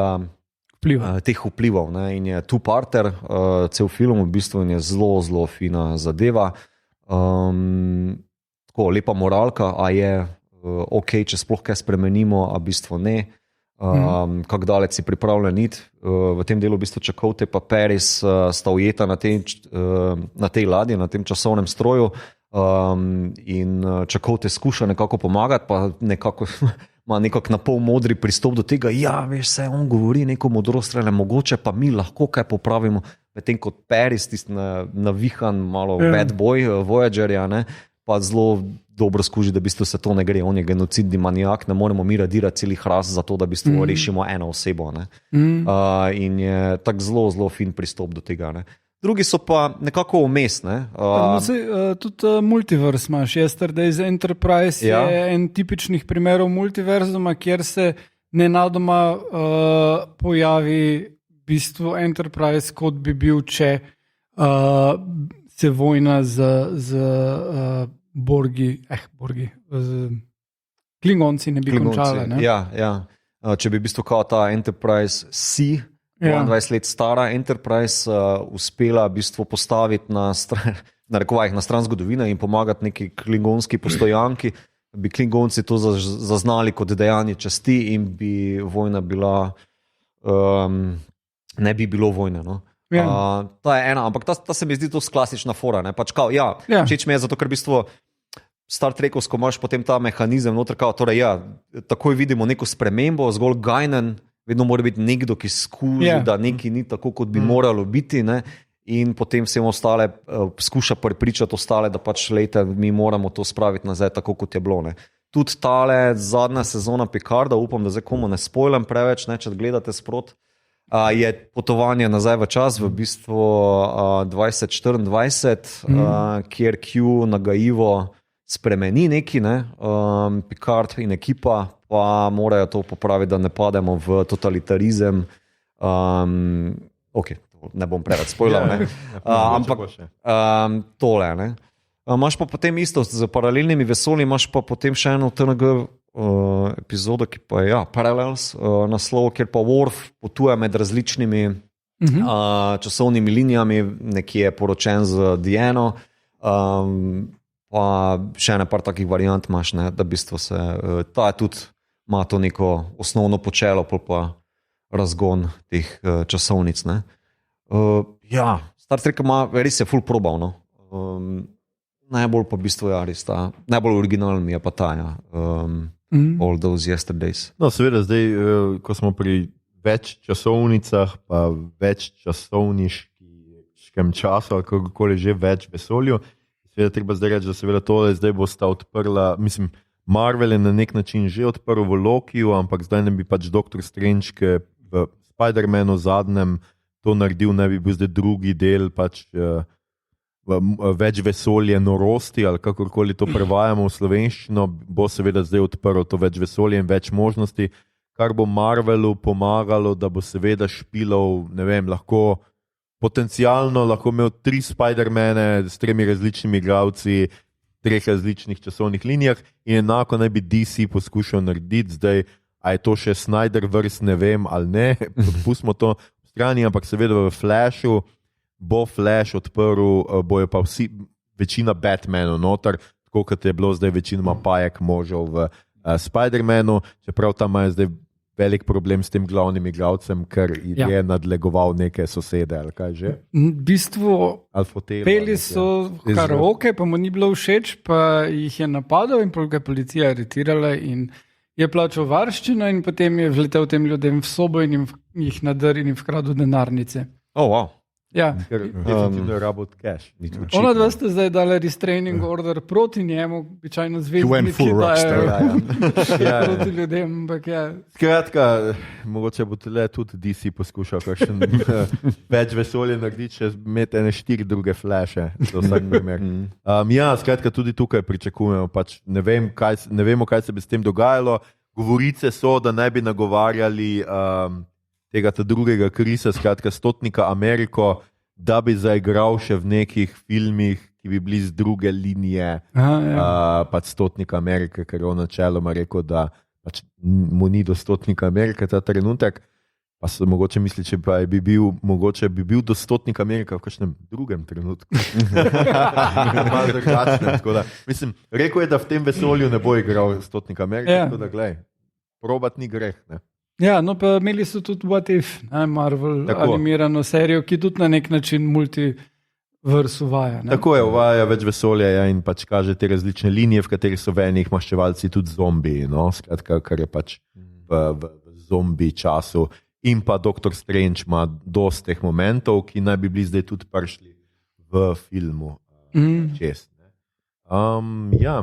vplivov. In je two-parter, cel film v bistvu, in je zelo, zelo fina zadeva. Tako lepa moralka, a je ok, če sploh kaj spremenimo, a v bistvu ne. Kako daleč si pripravljen iti. V tem delu v bistvu Chakotay pa Paris sta ujeta na tej ladji, na tem časovnem stroju, in Chakotay skuša nekako pomagati, pa nekako ima nekako na pol modri pristop do tega, ja, veš, se on govori neko modrost, mogoče pa mi lahko kaj popravimo, medtem kot Paris, tisti navihan, malo bad boy Voyagerja, ne, pa zelo dobro skuži, da v bistvu se to ne gre, on je genocidni manijak, ne moremo mi radirati celih ras za to, da v bistvu rešimo eno osebo. Ne. In je tak zelo fin pristop do tega. Ne. Drugi so pa nekako vmes. Ne. Tudi multiverse imaš. Yesterday's Enterprise je en tipičnih primerov multiverzuma, kjer se nenadoma pojavi v bistvu Enterprise, kot bi bil, če se vojna z Borgi, z Klingonci ne bi končala. Ne? Ja. Če bi v bistvu kao ta Enterprise C, 22 let stara Enterprise, uspela v bistvu postaviti na stran zgodovine in pomagati neki klingonski postojanki, bi Klingonci to zaznali kot dejanje časti in bi vojna bila, ne bi bilo vojne. No? Ta je ena, ampak ta se mi zdi to klasična fora. Ne? Pač kao, všeč mi je zato, ker v bistvu Star Trekovsko imaš potem ta mehanizem noter, kao, torej takoj vidimo neko spremembo, zgolj Guinan, vedno mora biti nekdo, ki skuži, da nekaj ni tako, kot bi moralo biti, ne? In potem vsem ostale skuša prepričati ostale, da pač lejte, mi moramo to spraviti nazaj tako, kot je bilo. Ne? Tudi tale zadnja sezona Picarda, upam, da zdaj komu ne spoilam preveč, ne, če gledate sprot, je potovanje nazaj v čas, v bistvu 2024, kjer Q nagajivo spremeni neki, ne? Picard in ekipa pa morajo to popraviti, da ne pademo v totalitarizem. Ne bom preveč spoilal, ampak tole. Ne? Imaš pa potem isto z paralelnimi vesolji, imaš pa potem še eno TNG epizodo, ki pa je Parallels, naslov, kjer pa Worf potuje med različnimi časovnimi linijami, nekje je poročen z Diano, pa še ene par takih variant imaš, ne, da v bistvu se, ta je tudi, ima to neko osnovno počelo, pa razgon teh časovnic. Ne. Star Trek ima, res je ful probal, no. Najbolj pa v bistvu res ta, najbolj originalen mi je pa ta, All Those Yesterdays. No, seveda zdaj, ko smo pri več časovnicah, pa več časovniškem času, ali kakorkoli že več vesolju, seveda treba zdaj reči, da seveda tole zdaj bo sta odprla, mislim, Marvel je na nek način že odprl v Lokiju, ampak zdaj ne bi pač Dr. Strange, ki v Spider-Manu zadnjem to naredil, ne bi bil zdaj drugi del, pač več vesolje norosti, ali kakorkoli to prevajamo v slovenščino, bo seveda zdaj odprl to več vesolje in več možnosti, kar bo Marvelu pomagalo, da bo seveda špilov, ne vem, potencialno lahko imel 3 Spider-Mane s 3 različnimi igralci, 3 različnih časovnih linijah in enako naj bi DC poskušal narediti zdaj, a je to še Snyderverse, ne vem ali ne, pustimo to v strani, ampak seveda v Flashu bo Flash odprl, bojo pa večina Batmanov noter, tako kot je bilo zdaj večinoma pajek možov v Spider-Manu, čeprav tam je zdaj velik problem s tem glavnim igralcem, ker je nadlegoval neke sosede, ali kaj že? V bistvu peli so karaoke, pa mu ni bilo všeč, pa jih je napadal in ga je policija aretirala in je plačal varščino in potem je vletel tem ljudem v sobo in jih nadrl in vkradel denarnice. Wow. Ja. Ker definitivno je rabot cash. Ona dva ste zdaj dali restraining order proti njemu, običajno zvezdniki dajo proti ljudem. Skratka, mogoče bo tudi DC poskušal več vesolje narediti, še imeti 4 druge flashe za vsak primer. Skratka, tudi tukaj pričakujemo, pač ne vemo, kaj se bi s tem dogajalo. Govorice so, da naj bi nagovarjali tega drugega Krisa, skratka Stotnika Ameriko, da bi zaigral še v nekih filmih, ki bi bili z druge linije pač Stotnika Amerike, ker je on načeloma rekel, da pač mu ni do Stotnika Amerike ta trenutek, pa se mogoče misli, če pa bi bil do Stotnika Amerike v kakšnem drugem trenutku. Malo drugačne, tako da, mislim, rekel je, da v tem vesolju ne bo igral Stotnika Amerike, tako da, glej, probat ni greh, ne. Ja, no pa imeli so tudi What If, Marvel animirano serijo, ki tudi na nek način vrst uvaja. Ne? Tako je, uvaja več vesolja in pač kaže te različne linije, v katerih so v enih maščevalci tudi zombiji, no? Skratka, kar je pač v zombi času. In pa Dr. Strange ima dosti teh momentov, ki naj bi bili zdaj tudi prišli v filmu. Čez, ja.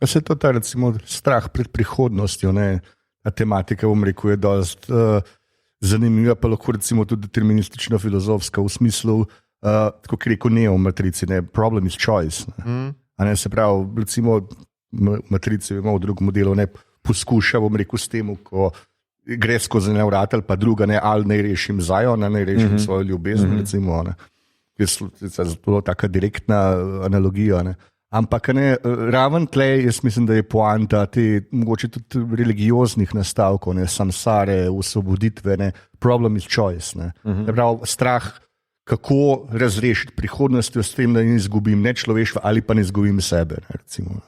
Se to ta recimo strah pred prihodnostjo, ne? Ta tematika, bom rekel, je dosti zanimiva, pa lahko recimo tudi deterministično filozofska v smislu, tako kot rekel Neo v Matrici, ne? Problem is choice. A ne, se pravi, recimo Matrici ima v drugem modelu, ne poskuša, bom rekel, s tem, ko gre skozi ene vrata ali pa druga, ne, ali naj rešim Zion, naj rešim svojo ljubezen, recimo, ne. Zelo taka direktna analogija, ne. Ampak ne, raven tlej, jaz mislim, da je poanta te mogoče tudi religioznih nastavkov, ne, samsare, osvoboditve, ne, problem is choice, ne. Prav, strah, kako razrešiti prihodnostjo s tem, da ne izgubim ne človeštva ali pa ne izgubim sebe, ne, recimo.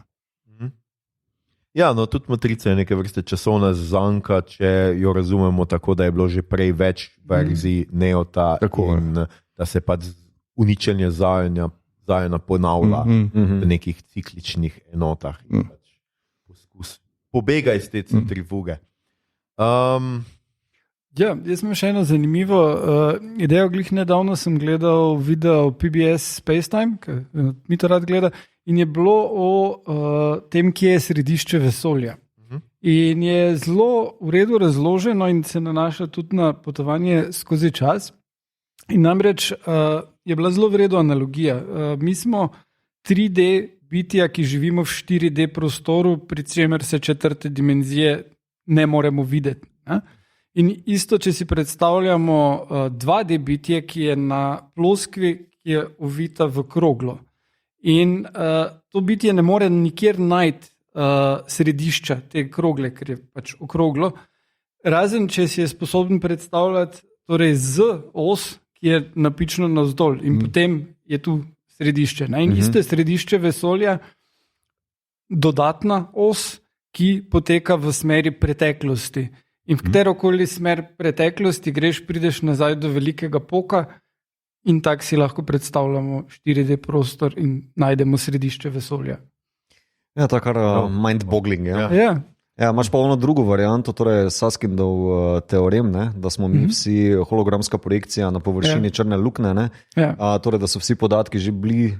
Ja, no, tudi Matrica je neke vrste časovna zanka, če jo razumemo tako, da je bilo že prej več verzij Neota in da se pač uničenje Ziona ponavlja v nekih cikličnih enotah. Pač poskus pobega iz te centrifuge. Ja, jaz imam še eno zanimivo idejo. Glih nedavno sem gledal video PBS Spacetime, ki mi to rad gleda, in je bilo o tem, kje je središče vesolja. In je zelo v redu razloženo in se nanaša tudi na potovanje skozi čas. In namreč je bila zelo v redu analogija. Mi smo 3D bitja, ki živimo v 4D prostoru, pri čemer se četrte dimenzije ne moremo videti. Ne? In isto, če si predstavljamo 2D bitje, ki je na ploskvi, ki je ovita v kroglo. In to bitje ne more nikjer najti središča te krogle, ker je pač okroglo, razen če si je sposoben predstavljati torej z os, ki je napično navzdol in potem je tu središče. Ne? In isto je središče vesolja, dodatna os, ki poteka v smeri preteklosti. In v katerokoli smer preteklosti greš, prideš nazaj do velikega poka, in tako si lahko predstavljamo 4D prostor in najdemo središče vesolja. Ja, to je kar mind-boggling. Ja. Ja, imaš pa ono drugo varianto, torej Suskindov teorem, ne? Da smo mi vsi hologramska projekcija na površini črne luknje, ne? Torej, da so vsi podatki že bili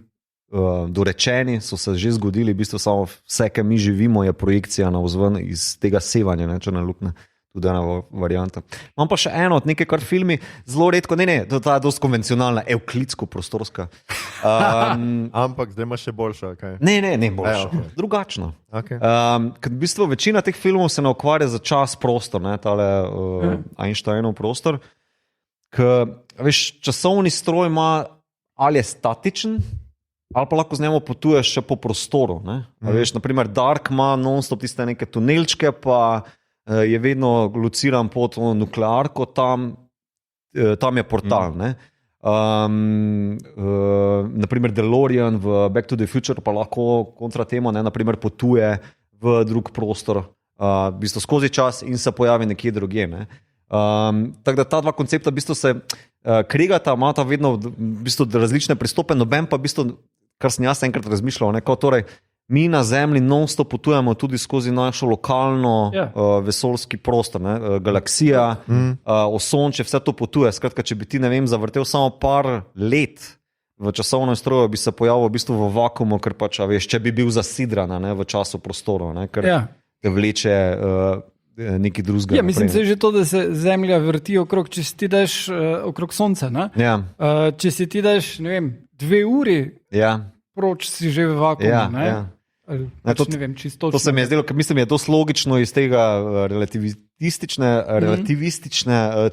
dorečeni, so se že zgodili, v bistvu samo vse, kar mi živimo, je projekcija navzven iz tega sevanja, ne? Črne luknje. Tudi ena varianta. Imam pa še eno od nekaj, kar filmi zelo redko, to je dosti konvencionalna, evklidsko-prostorska. Ampak zdaj ima še boljša, kaj? Ne boljša, drugačna. Okay. Ker v bistvu večina teh filmov se ne ukvarja za čas prostor, ne, tale Einsteinov prostor, ker veš, časovni stroj ima ali je statičen, ali pa lahko z njemu potuješ še po prostoru. Ne? Veš, naprimer Dark ima non-stop tiste neke tunelčke, pa je vedno lociran pod nuklearko, tam je portal. Ne? Naprimer DeLorean v Back to the Future pa lahko kontra temu, naprimer potuje v drug prostor, v bistvu skozi čas in se pojavi nekje drugje. Ne? Tako da ta dva koncepta v bistvu se kregata, imata vedno v bistvu različne pristope, noben pa v bistvu, kar sem jaz enkrat razmišljal, torej mi na Zemlji non-stop potujemo tudi skozi našo lokalno vesoljski prostor, ne? Galaksija, Osončje, vse to potuje. Skratka, če bi ti, ne vem, zavrtel samo par let v časovnem stroju, bi se pojavil v bistvu v vakuumu, ker pač, veš, če bi bil zasidran, ne, v času prostoru, ne, ker te vleče nekaj drugega. Ja, mislim, se že to, da se Zemlja vrti okrog, če si ti daš okrog Sonca, ne? Če si ti daš, ne vem, 2 uri, proč si že v vakuumu, ne? To se mi je zdelo, ker mislim, je to logično iz tega relativistične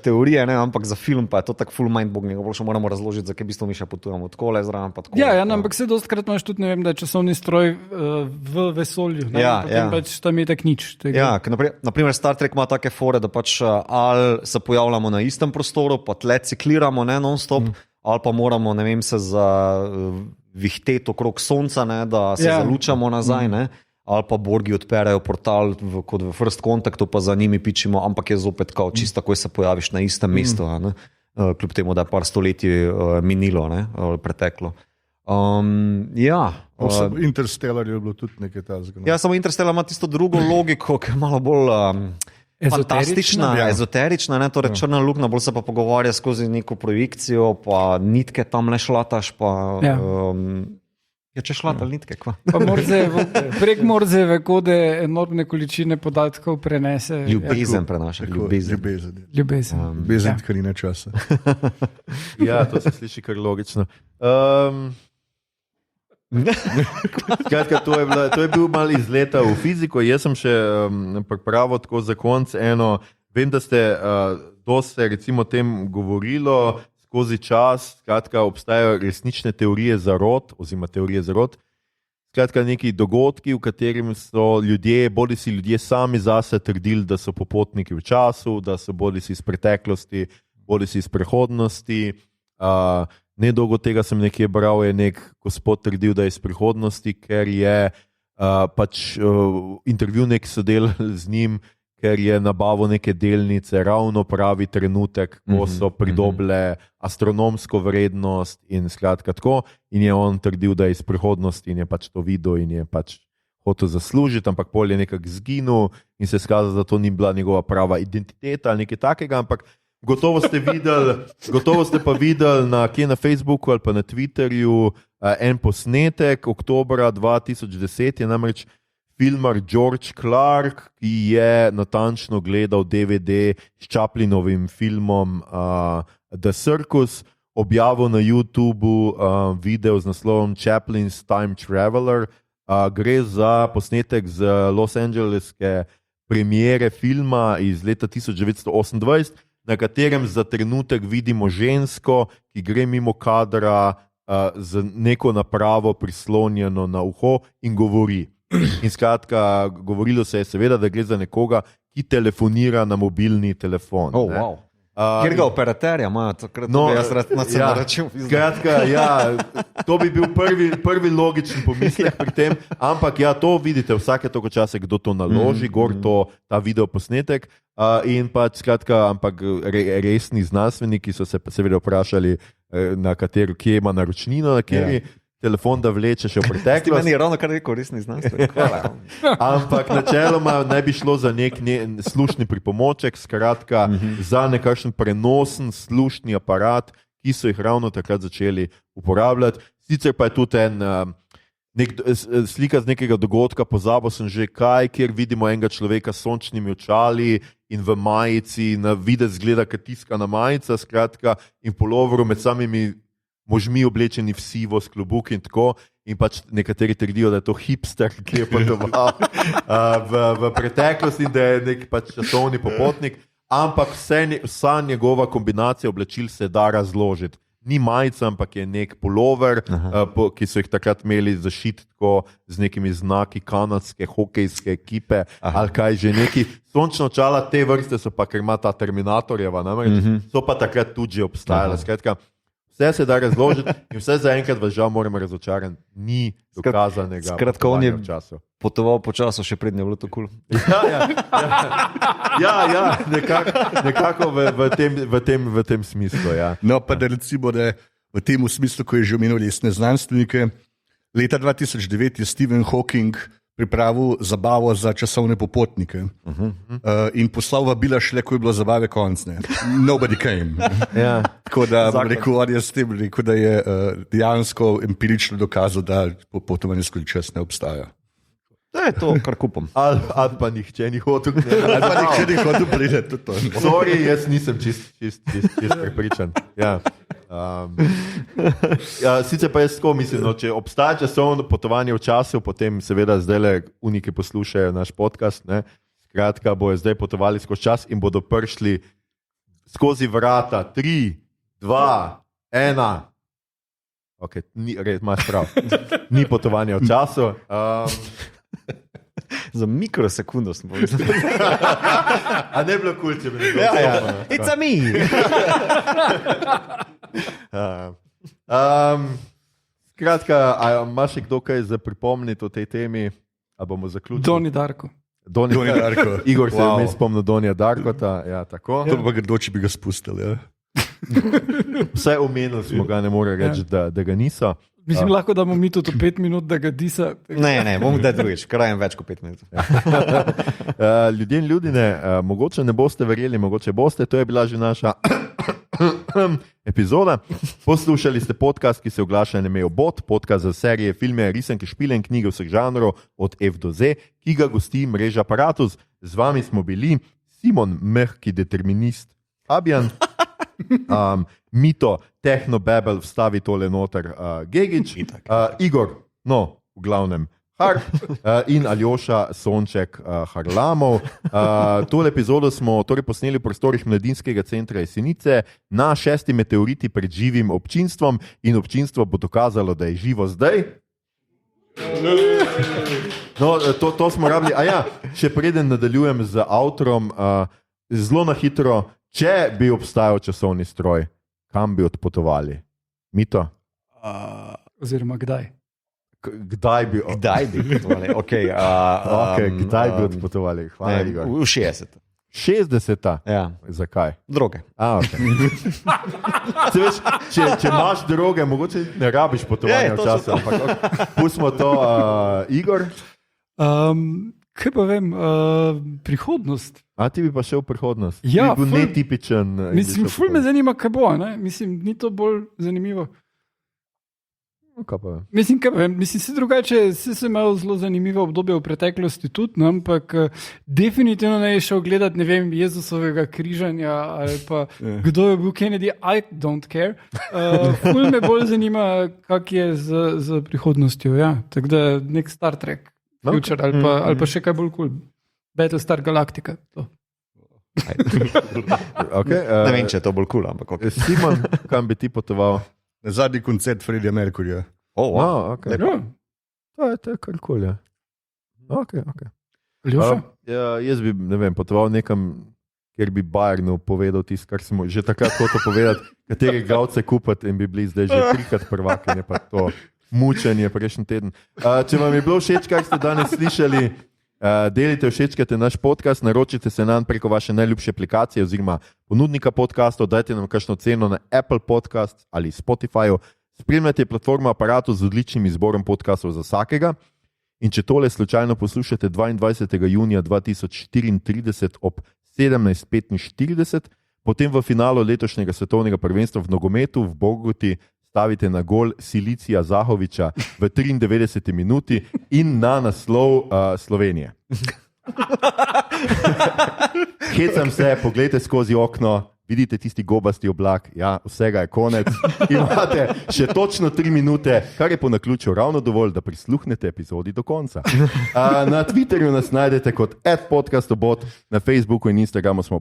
teorije, ne? Ampak za film pa je to tak full mind-boggling, še moramo razložiti, zakaj v bistvu mi še potujemo tako le zraven, pa tako. Ampak se dostkrat imaš tudi, ne vem, da je časovni stroj v vesolju, ne? Potem pač tam je tak nič. Naprimer Star Trek ima take fore, da pač ali se pojavljamo na istem prostoru, pa tle cikliramo, ne, non-stop, ali pa moramo, ne vem, se vihteti okrog Sonca, ne, da se zalučamo nazaj, ne, ali pa Borgi odperajo portal kot v First Contactu, pa za njimi pičimo, ampak je zopet kao čisto, ko se pojaviš na istem mestu. Ne. kljub temu, da je par stoletij minilo, ne, preteklo. Interstellar je bilo tudi nekaj tazga. Ja, samo Interstellar ima tisto drugo logiko, ki je malo bolj fantastična, ezoterična, ne, torej črna luknja, bolj se pa pogovarja skozi neko projekcijo, pa nitke tam le šlataš, pa... če šlata nitke, kva? Prek Morzejeve kode enormne količine podatkov prenese. Ljubezen prenaša. Ljubezen. Tkanina časa. Ja, to se sliši kar logično. Skratka, to je bil mal izleta v fiziko. Jaz sem še pripravil tako za konc eno. Vem, da ste dosti recimo o tem govorilo skozi čas. Skratka, obstajajo resnične teorije zarot, oziroma teorije zarot. Skratka, neki dogodki, v katerem so ljudje, bodisi ljudje sami zase trdili, da so popotniki v času, da so bodisi iz preteklosti, bodisi iz prihodnosti. Nedolgo tega sem nekje bral, je nek gospod trdil, da je iz prihodnosti, ker je intervju nek sodeloval z njim, ker je nabavil neke delnice ravno pravi trenutek, ko so pridobile astronomsko vrednost in skratka tako. In je on trdil, da je iz prihodnosti in je pač to videl in je pač hotel zaslužiti, ampak pol je nekako zginil in se skazalo, da to ni bila njegova prava identiteta ali nekaj takega, ampak gotovo ste pa videli kje na Facebooku ali pa na Twitterju en posnetek oktobra 2010 je namreč filmar George Clark, ki je natančno gledal DVD s Chaplinovim filmom The Circus, objavil na YouTubu video z naslovom Chaplin's Time Traveler. Gre za posnetek z Los Angeleske premiere filma iz leta 1928, na katerem za trenutek vidimo žensko, ki gre mimo kadra z neko napravo prislonjeno na uho in govori. In skratka, govorilo se je seveda, da gre za nekoga, ki telefonira na mobilni telefon. Wow. Kjer ga operaterja imajo, takrat jaz rad na se naračil. Skratka, to bi bil prvi logičen pomislek pri tem, ampak to vidite vsake toliko časa, kdo to naloži, ta video posnetek. In pač skratka, ampak resni znanstveniki so se seveda vprašali, kje ima naročnino, na kateri telefon, da vleče še v preteklost. Meni je ravno kar rekel, resni znanstvenik. Ampak načeloma naj bi šlo za nek slušni pripomoček, skratka za nekakšen prenosen slušni aparat, ki so jih ravno takrat začeli uporabljati. Sicer pa je tudi slika z nekega dogodka, pozabil sem že kaj, kjer vidimo enega človeka s sončnimi očali in v majici, na videz zgleda kot tiskana majica, skratka, in puloveru med samimi možmi oblečeni v sivo, s klobuki in tako. In pač nekateri trdijo, da je to hipster, ki je potoval v preteklosti in da je nek pač časovni popotnik. Ampak vsa njegova kombinacija oblačil se da razložiti. Ni majica, ampak je nek pulover, ki so jih takrat imeli zašit tako z nekimi znaki kanadske hokejske ekipe ali kaj že neki. Sončna očala te vrste so pa, ker ima ta Terminatorjeva, so pa takrat tudi že obstajala. Skratka, vse se da razložiti in vse zaenkrat vas žal moramo razočarati. Ni dokazanega potovanja v času. Potoval po času, še prednje je bilo to kul. Nekako v tem smislu. Ja. No, pa da recimo, da v tem smislu, ko je že omenil resne znanstvenike, leta 2009 je Stephen Hawking pripravil zabavo za časovne popotnike in poslal vabila šele, ko je bilo zabave konc. Nobody came. Tako da rekel, on je s tem rekel, da je dejansko empirično dokazal, da popotovanje skozi čas ne obstaja. Da je to, kar kupam. Ali pa nihče ni hotel. Ali pa nihče ni hotel priti. Sorry, jaz nisem čist prepričan. Sicer pa jaz tako mislim, če obstaja časovno potovanje v času, potem seveda zdaj uniki poslušajo naš podcast, skratka bojo zdaj potovali skozi čas in bodo prišli skozi vrata 3, 2, 1. Ok, imaš prav. Ni potovanja v času. Za mikrosekundo sem povedal. A ne bilo kul, če bi bilo. It's a me! Skratka, imaš še kdo kaj za pripomniti o tej temi? A bomo zaključili? Doni Darko. Igor se je spomnil Donija Darkota. Ja, tako. To pa kdo, če bi ga spustili. Vse omenili smo ga, ne more reči, da ga niso. Mislim, lahko damo mi tudi 5 minut, da ga disa. Ne, bom da drugič, krajem več kot 5 minut. Ljudje in ljudine, mogoče ne boste verjeli, mogoče boste, to je bila že naša epizoda. Poslušali ste podcast, ki se oglaša na ime Obod, podcast za serije, filme, risanke, špile in knjige vseh žanrov od F do Z, ki ga gosti mreža Apparatus. Z vami smo bili Simon, mehki determinist, Fabijan, Mito, Tehnobabel, vstavi tole noter, Gegič, Igor, no, v glavnem, Harp in Aljoša, Sonček, Harlamov. Tole epizodo smo torej posneli v prostorih Mladinskega centra Jesenice na 6. meteoriti pred živim občinstvom in občinstvo bo dokazalo, da je živo zdaj. No, to smo rabili. Še preden nadaljujem z avtorom, zelo na hitro, če bi obstajal časovni stroj, kam bi odpotovali? Mito? Oziroma kdaj? Kdaj bi odpotovali? Kdaj bi odpotovali? Hvala, Igor. V 60. 60. Ja. Zakaj? Droge. Veš, če imaš droge, mogoče ne rabiš potovanja včasih. Pustimo to, Igor. Kaj pa vem, prihodnost. A ti bi pa šel v prihodnost? Ja, bi bil netipičen. Mislim, ful me zanima, kaj bo. Ne? Mislim, ni to bolj zanimivo. Mislim, se drugače, se imel zelo zanimivo obdobje v preteklosti tudi, no, ampak definitivno ne je šel gledati, ne vem, Jezusovega križanja ali pa kdo je bil Kennedy, I don't care. Ful me bolj zanima, kak je z prihodnostjo, ja. Tako da nek Star Trek. Future, ali pa še kaj bolj cool. Battlestar Galactica. Ne vem, če je to bolj cool, ampak ok. Simon, kam bi ti potoval? Zadnji koncert Freddie Mercuryja. To je kar cool, ja. Ljoša? Jaz bi, ne vem, potoval nekam, kjer bi Bayernu povedal tisto, kar smo že takrat hotel povedati, katere igralce kupiti in bi bili zdaj že 3-krat prvaki, ne pa to mučenje prejšnji teden. Če vam je bilo všeč, kar ste danes slišali, delite, všečkajte naš podcast, naročite se nam preko vaše najljubše aplikacije oziroma ponudnika podcastov, dajte nam kakšno ceno na Apple Podcast ali Spotifyju, spremljate platformo Apparatus z odličnim izborom podcastov za vsakega in če tole slučajno poslušate 22. junija 2034 ob 17:45, potem v finalu letošnjega svetovnega prvenstva v nogometu v Bogoti stavite na gol Silicija Zahoviča v 93. minuti in na naslov Slovenije. Hecam se, pogledajte skozi okno, vidite tisti gobasti oblak, ja, vsega je konec. Imate še točno 3 minute, kar je po naključju ravno dovolj, da prisluhnete epizodi do konca. Na Twitterju nas najdete kot @podcastobot, na Facebooku in Instagramu smo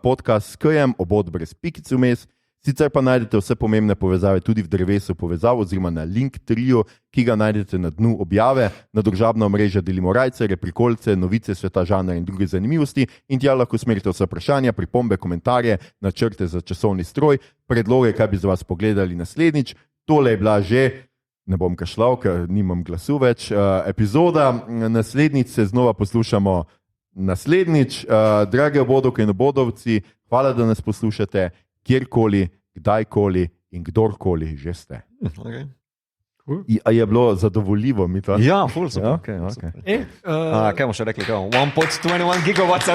podcast s K-jem, obod brez pikic vmes. Sicer pa najdete vse pomembne povezave tudi v drevesu povezav oziroma na Linktree, ki ga najdete na dnu objave. Na družabna omrežja delimo rajcere, prikolice, novice sveta žanra in druge zanimivosti in tja lahko usmerite vse vprašanja, pripombe, komentarje, načrte za časovni stroj, predloge, kaj bi za vas pogledali naslednjič. Tole je bila že, ne bom kašljal, ker nimam glasu več, epizoda. Naslednjič se znova poslušamo naslednjič. Drage obodovke in obodovci, hvala, da nas poslušate. Kjerkoli, kdajkoli in kdorkoli že ste. Okay. Cool. Je bilo zadovoljivo mi to? Ja, ful sem. Okay. Kaj bomo še rekli? 1.21 gigawatts.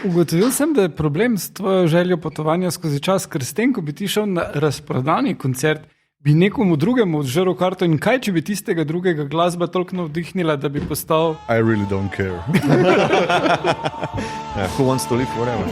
Ugotovil sem, da je problem s tvojo željo potovanja skozi čas, ker s tem, ko bi ti šel na razprodani koncert, bi nekomu drugemu odžrl karto in kaj, če bi tistega drugega glasba toliko navdihnila, da bi postal... I really don't care. Who wants to live forever?